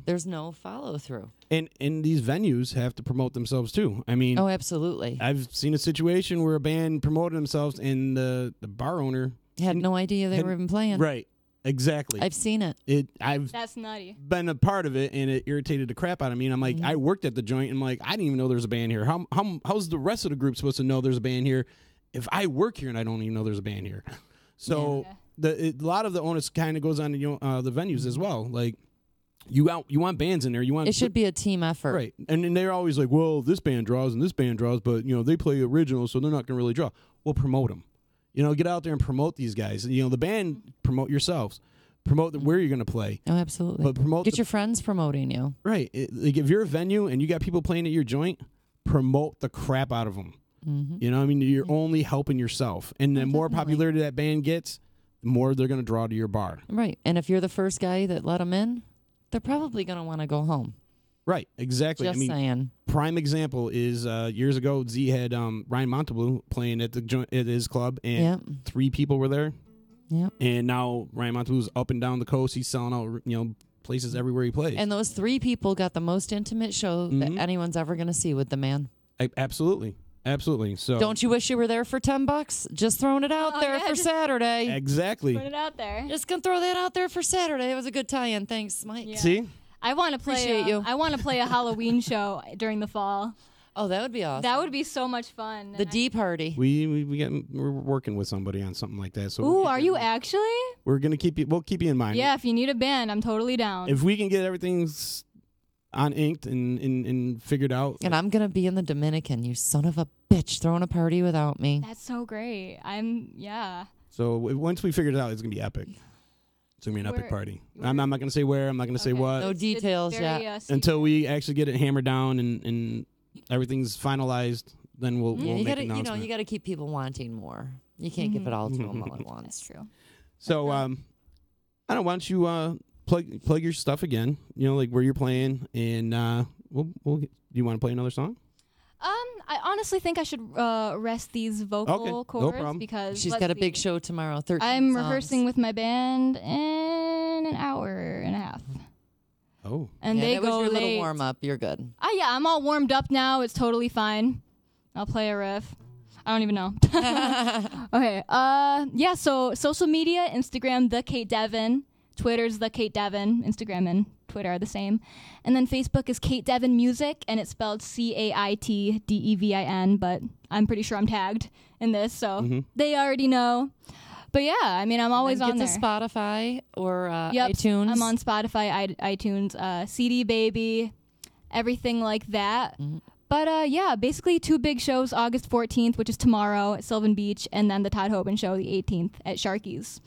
There's no follow through. And these venues have to promote themselves too. I mean, oh, absolutely. I've seen a situation where a band promoted themselves and the bar owner had no idea they were even playing. Right. Exactly. I've seen it. That's nutty. Been a part of it, and it irritated the crap out of me. And I'm like, I worked at the joint, and I'm like, I didn't even know there's a band here. How's the rest of the group supposed to know there's a band here if I work here and I don't even know there's a band here? So a lot of the onus kind of goes on to the venues as well. You want bands in there. It should be a team effort, right? And they're always like, well, this band draws and this band draws, but they play original, so they're not going to really draw. Well, promote them. Get out there and promote these guys. The band, promote yourselves. Promote where you're going to play. Oh, absolutely. But get your friends promoting you. Right. If you're a venue and you got people playing at your joint, promote the crap out of them. You're only helping yourself. And the more popularity that band gets, the more they're going to draw to your bar. Right. And if you're the first guy that let them in, they're probably going to want to go home. Right, exactly. Just saying. Prime example is years ago, Z had Ryan Montalbou playing at his club, and 3 people were there. Yep. And now Ryan Montalbou's up and down the coast. He's selling out, places everywhere he plays. And those 3 people got the most intimate show that anyone's ever going to see with the man. Absolutely. Absolutely. So don't you wish you were there for $10? Just throwing it out there for Saturday. Exactly. Put it out there. Just gonna throw that out there for Saturday. It was a good tie-in. Thanks, Mike. Yeah. See? I want to play. I want to play a Halloween show during the fall. Oh, that would be awesome. That would be so much fun. The D party. We're working with somebody on something like that. So ooh, are you actually? We're gonna we'll keep you in mind. Yeah, if you need a band, I'm totally down. If we can get everything on inked and figured out. And I'm gonna be in the Dominican, you son of a bitch, throwing a party without me. That's so great. So once we figure it out, it's gonna be epic. It's going to be an epic party. I'm not going to say where. I'm not going to say what. No details yet. Until we actually get it hammered down and everything's finalized, then we'll make an announcement. You got to keep people wanting more. You can't give it all to them all at once. That's true. So, I don't want you plug your stuff again, where you're playing, and do you want to play another song? I honestly think I should rest these vocal cords because she's got a big show tomorrow. 13 I'm songs. rehearsing with my band in an hour and a half. Oh. And yeah, they that go was your late. little warm up. You're good. Yeah, I'm all warmed up now. It's totally fine. I'll play a riff. I don't even know. Okay. Yeah. So social media: Instagram, the Cait Devin. Twitter's the Cait Devin. Instagram and Twitter are the same. And then Facebook is Cait Devin Music, and it's spelled CaitDevin. But I'm pretty sure I'm tagged in this, so they already know. But yeah, I mean, I'm always on there. Get to Spotify or Yep, iTunes. I'm on Spotify, iTunes, CD Baby, everything like that. But yeah, basically 2 big shows, August 14th, which is tomorrow at Sylvan Beach, and then the Todd Hoban Show, the 18th at Sharky's.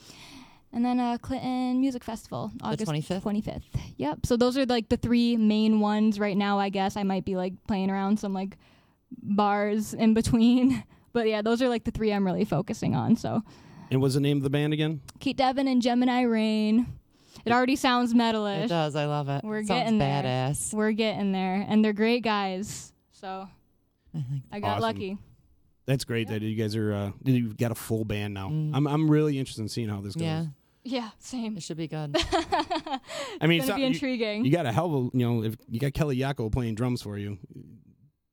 And then Clinton Music Festival, August 25th. Yep. So those are like the 3 main ones right now, I guess. I might be like playing around some like bars in between. But yeah, those are like the 3 I'm really focusing on. So. And what's the name of the band again? Cait Devin and Gemini Rain. It already sounds metalish. It does. I love it. We're Sounds getting there. badass. We're getting there. And they're great guys. So I got Awesome. lucky. That's great that you guys are. You've got a full band now. I'm really interested in seeing how this goes. Yeah. Yeah, same. It should be good. I mean, it's gonna be intriguing. You got a hell of if you got Kelly Yako playing drums for you,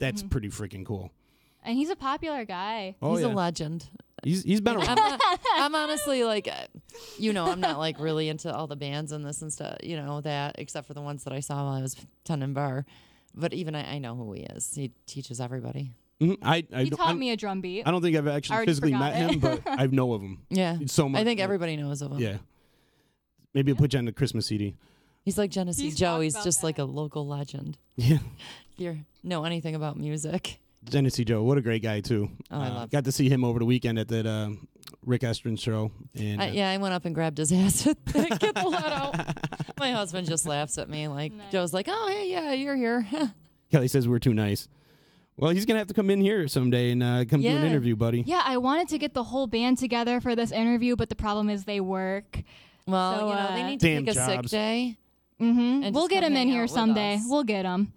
that's pretty freaking cool. And he's a popular guy. Oh, He's yeah. a legend. He's been around. I'm honestly like, I'm not like really into all the bands and this and stuff, that, except for the ones that I saw while I was tending bar. But even I know who he is. He teaches everybody. He taught me a drum beat. I don't think I've actually physically met him, but I know of him. Yeah. So much. I think everybody knows of him. Yeah. Maybe I'll put you on the Christmas CD. He's like Genesee He's Joe. talked He's about just that. like a local legend. Yeah. If you know anything about music. Genesee Joe, what a great guy too. Oh, I love got to see him over the weekend at that Rick Estrin show. And I went up and grabbed his ass at Get the Let Out. My husband just laughs at me. Like, Joe's like, oh, hey, yeah, you're here. Kelly says we're too nice. Well, he's going to have to come in here someday and come do an interview, buddy. Yeah, I wanted to get the whole band together for this interview, but the problem is they work. Well, So, they need to Damn take a sick jobs. day. Mm-hmm. We'll just get come him in hang here out with someday. us. We'll get him.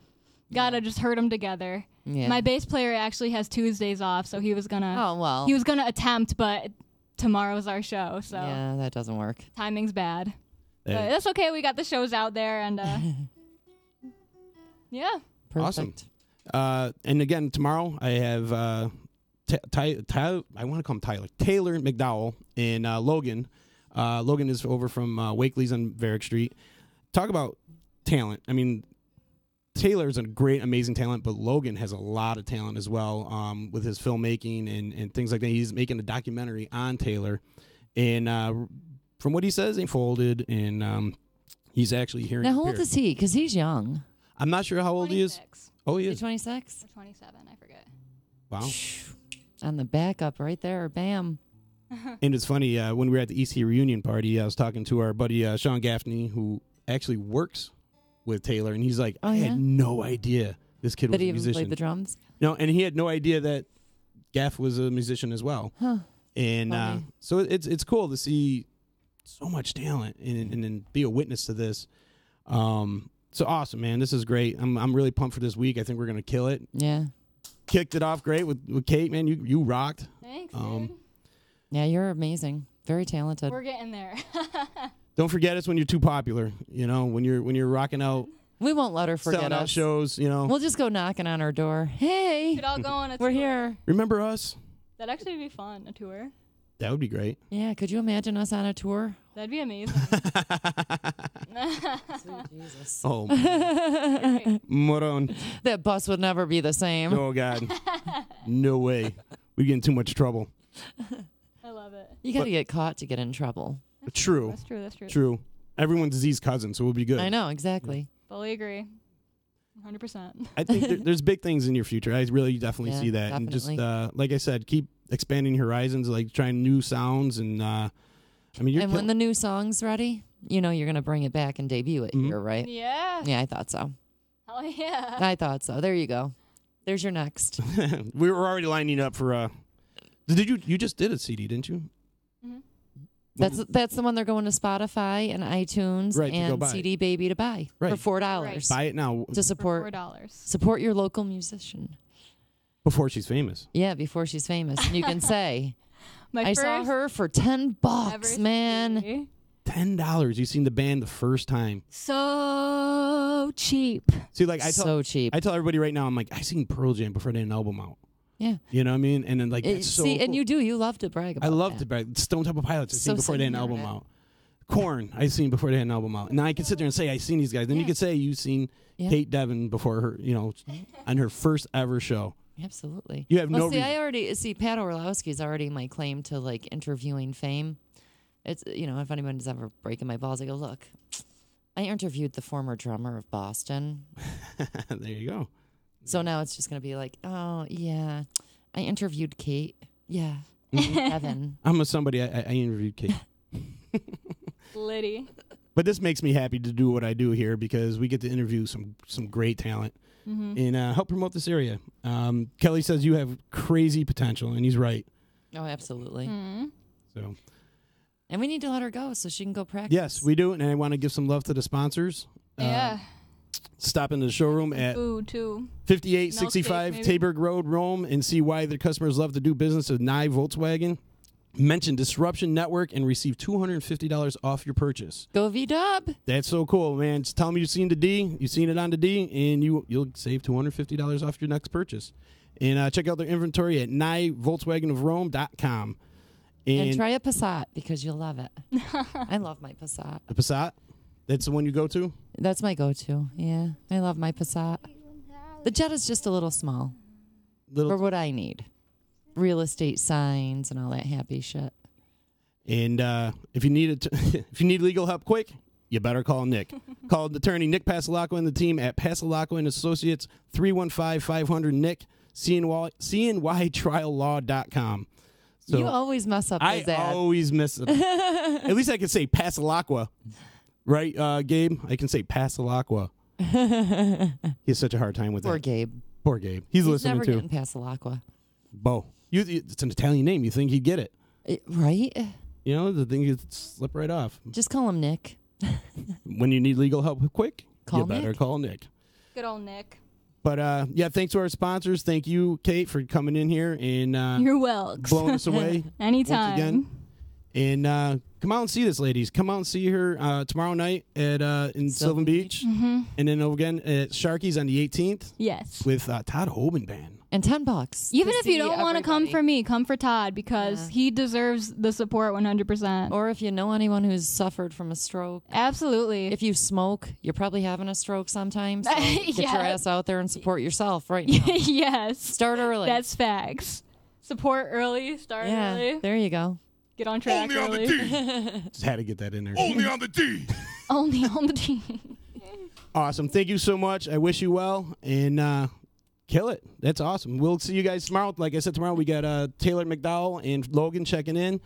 Gotta just herd them together. Yeah. My bass player actually has Tuesdays off, so he was gonna. Oh, well. He was gonna attempt, but tomorrow's our show, so Yeah, that doesn't work. timing's bad. Yeah. But that's okay. We got the shows out there, and yeah. Awesome. And again, tomorrow I have I want to call him Taylor McDowell in Logan. Logan is over from Wakely's on Varick Street. Talk about talent. I mean, Taylor is a great, amazing talent, but Logan has a lot of talent as well with his filmmaking and things like that. He's making a documentary on Taylor. And from what he says, he folded, and he's actually hearing. Now, how old is he? Because he's young. I'm not sure how old he is. Oh, he He's is. 26? 27, I forget. Wow. On the backup right there. Bam. And it's funny, when we were at the EC reunion party, I was talking to our buddy Sean Gaffney, who actually works with Taylor, and he's like, I had no idea this kid was That he a even musician. played the drums? No, and he had no idea that Gaff was a musician as well. Huh. And Funny. so it's cool to see so much talent and then be a witness to this. So awesome, man. This is great. I'm really pumped for this week. I think we're going to kill it. Yeah. Kicked it off great with Cait, man. You rocked. Thanks, dude. Yeah, you're amazing. Very talented. We're getting there. Don't forget us when you're too popular. When you're rocking out. We won't let her forget selling out us. shows. We'll just go knocking on her door. Hey, Could all go on a we're tour. here. Remember us? That'd actually be fun, a tour. That would be great. Yeah, could you imagine us on a tour? That'd be amazing. Jesus. Oh, moron. That bus would never be the same. Oh, God. No way. We get in too much trouble. I love it. You got to get caught to get in trouble. True. That's true. That's true. True. Everyone's Z's cousin, so we'll be good. I know, exactly. Fully agree. 100%. I think there's big things in your future. I really definitely Yeah, see that. definitely. And just, like I said, keep expanding your horizons, like trying new sounds. And, you're And when the new song's ready, you're going to bring it back and debut it here, right? Yeah. Yeah, I thought so. Hell yeah. I thought so. There you go. There's your next. we were already lining up for, you just did a CD, didn't you? That's the one they're going to Spotify and iTunes Right, to go and buy. CD Baby to buy Right. for $4 Right. Buy it now. to support $4. support your local musician. Before she's famous. Yeah, before she's famous. And you can say, My I saw first her for $10, ever man. CD. $10. You've seen the band the first time. So cheap. See, like So cheap. I tell everybody right now, I'm like, I seen Pearl Jam before they had an album out. Yeah. You know what I mean? And then like, that's so see, cool. and you do. You love to brag about I love that. to brag. Stone Temple Pilots, I So seen before they had an similar, album man. out. Korn, I seen before they had an album out. Now I can sit there and say I seen these guys. Then you could say you've seen Cait Devin before her, on her first ever show. Absolutely. You have no see, reason. I already see Pat Orlowski's already my claim to like interviewing fame. It's if anyone's ever breaking my balls, I go, look, I interviewed the former drummer of Boston. There you go. So now it's just gonna be like, oh yeah, I interviewed Cait. Yeah, Devin. I'm a somebody. I interviewed Cait. Liddy. But this makes me happy to do what I do here because we get to interview some great talent and help promote this area. Kelly says you have crazy potential, and he's right. Oh, absolutely. So, and we need to let her go so she can go practice. yes, we do, and I want to give some love to the sponsors. Yeah. Stop into the showroom at Food, too. 5865 Milk steak, Taberg Road, Rome, and see why their customers love to do business with Nye Volkswagen. Mention Disruption Network and receive $250 off your purchase. Go V-Dub. That's so cool, man. Just tell them you've seen the D, you've seen it on the D, and you'll save $250 off your next purchase. And check out their inventory at NyeVolkswagenofRome.com. And try a Passat because you'll love it. I love my Passat. The Passat? That's the one you go to? That's my go-to. Yeah, I love my Passat. The Jetta's just a little small for what I need. Real estate signs and all that happy shit. And if you need if you need legal help quick, you better call Nick. Call attorney Nick Pasalacqua and the team at Pasalacqua and Associates, 315-500-NICK, CNYTrialLaw.com. So you always mess up those ads. I always mess up. At least I can say Pasalacqua. Right, Gabe? I can say Pasalacqua. He has such a hard time with that. Poor Gabe. Poor Gabe. He's listening never too. getting Pasalacqua. Bo. It's an Italian name. You think he'd get it. Right? The thing is slip right off. Just call him Nick. When you need legal help quick, Call you better Nick. call Nick. Good old Nick. But, thanks to our sponsors. Thank you, Cait, for coming in here and You're welcome. blowing us away. Anytime. Once again. And come out and see this, ladies. Come out and see her tomorrow night at in Sylvan Beach. Mhm. And then over again at Sharky's on the 18th. Yes. With Todd Hoban Band. And $10. Even to if you see don't want to come everybody. for me, come for Todd because he deserves the support 100%. Or if you know anyone who's suffered from a stroke. Absolutely. If you smoke, you're probably having a stroke sometimes. So get your Yeah. ass out there and support yourself right now. Yes. Start early. That's facts. Support early, start yeah, early. there you go. Get on track Only on the early. D. Just had to get that in there. Only on the D. Only on the D. Awesome. Thank you so much. I wish you well. And kill it. That's awesome. We'll see you guys tomorrow. Like I said, tomorrow we got Taylor Mcdowell and Logan checking in.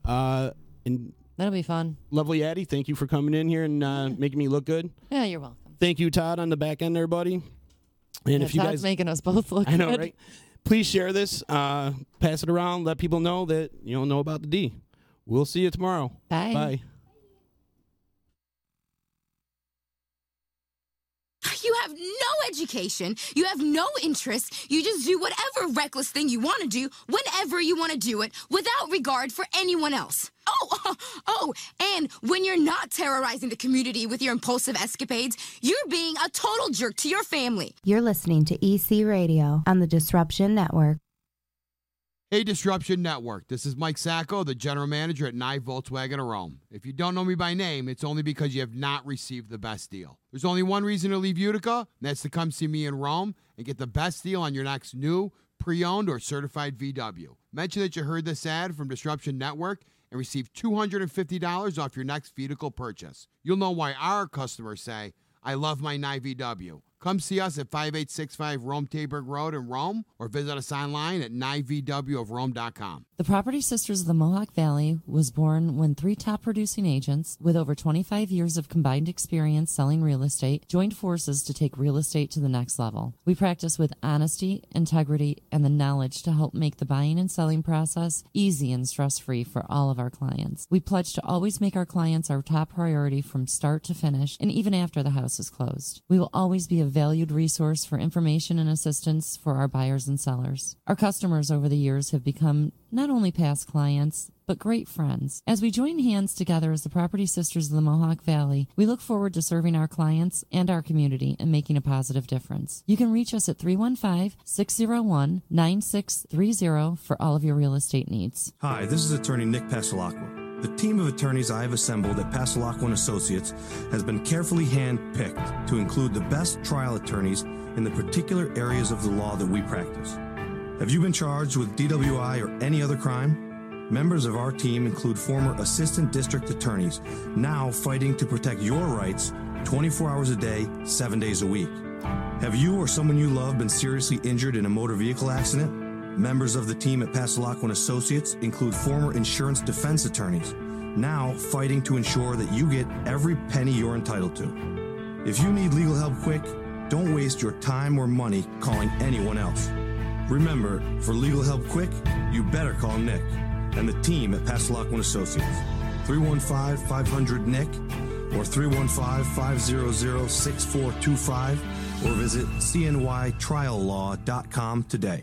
And that'll be fun. Lovely Addie, thank you for coming in here and making me look good. Yeah, you're welcome. Thank you, Todd, on the back end there, buddy. And Yeah, if you Todd's guys making us both look I know, good. right? Please share this, pass it around, let people know that you don't know about the D. We'll see you tomorrow. Bye. Bye. You have no education. You have no interest. You just do whatever reckless thing you want to do whenever you want to do it without regard for anyone else. Oh, and when you're not terrorizing the community with your impulsive escapades, you're being a total jerk to your family. You're listening to EC Radio on the Disruption Network. Hey, Disruption Network. This is Mike Sacco, the general manager at Nye Volkswagen of Rome. If you don't know me by name, it's only because you have not received the best deal. There's only one reason to leave Utica, and that's to come see me in Rome and get the best deal on your next new, pre-owned, or certified VW. Mention that you heard this ad from Disruption Network and receive $250 off your next vehicle purchase. You'll know why our customers say, I love my Nye VW. Come see us at 5865 Rome Taberg Road in Rome or visit us online at nyvwofrome.com. The Property Sisters of the Mohawk Valley was born when 3 top producing agents with over 25 years of combined experience selling real estate joined forces to take real estate to the next level. We practice with honesty, integrity, and the knowledge to help make the buying and selling process easy and stress-free for all of our clients. We pledge to always make our clients our top priority from start to finish and even after the house is closed. We will always be valued resource for information and assistance for our buyers and sellers. Our customers over the years have become not only past clients, but great friends. As we join hands together as the Property Sisters of the Mohawk Valley, we look forward to serving our clients and our community and making a positive difference. You can reach us at 315-601-9630 for all of your real estate needs. Hi, this is attorney Nick Pasalacqua. The team of attorneys I have assembled at Pasalacqua & Associates has been carefully hand-picked to include the best trial attorneys in the particular areas of the law that we practice. Have you been charged with DWI or any other crime? Members of our team include former assistant district attorneys, now fighting to protect your rights 24 hours a day, 7 days a week. Have you or someone you love been seriously injured in a motor vehicle accident? Members of the team at Pasalacqua & Associates include former insurance defense attorneys, now fighting to ensure that you get every penny you're entitled to. If you need legal help quick, don't waste your time or money calling anyone else. Remember, for legal help quick, you better call Nick and the team at Pasalacqua & Associates. 315-500-NICK or 315-500-6425 or visit cnytriallaw.com today.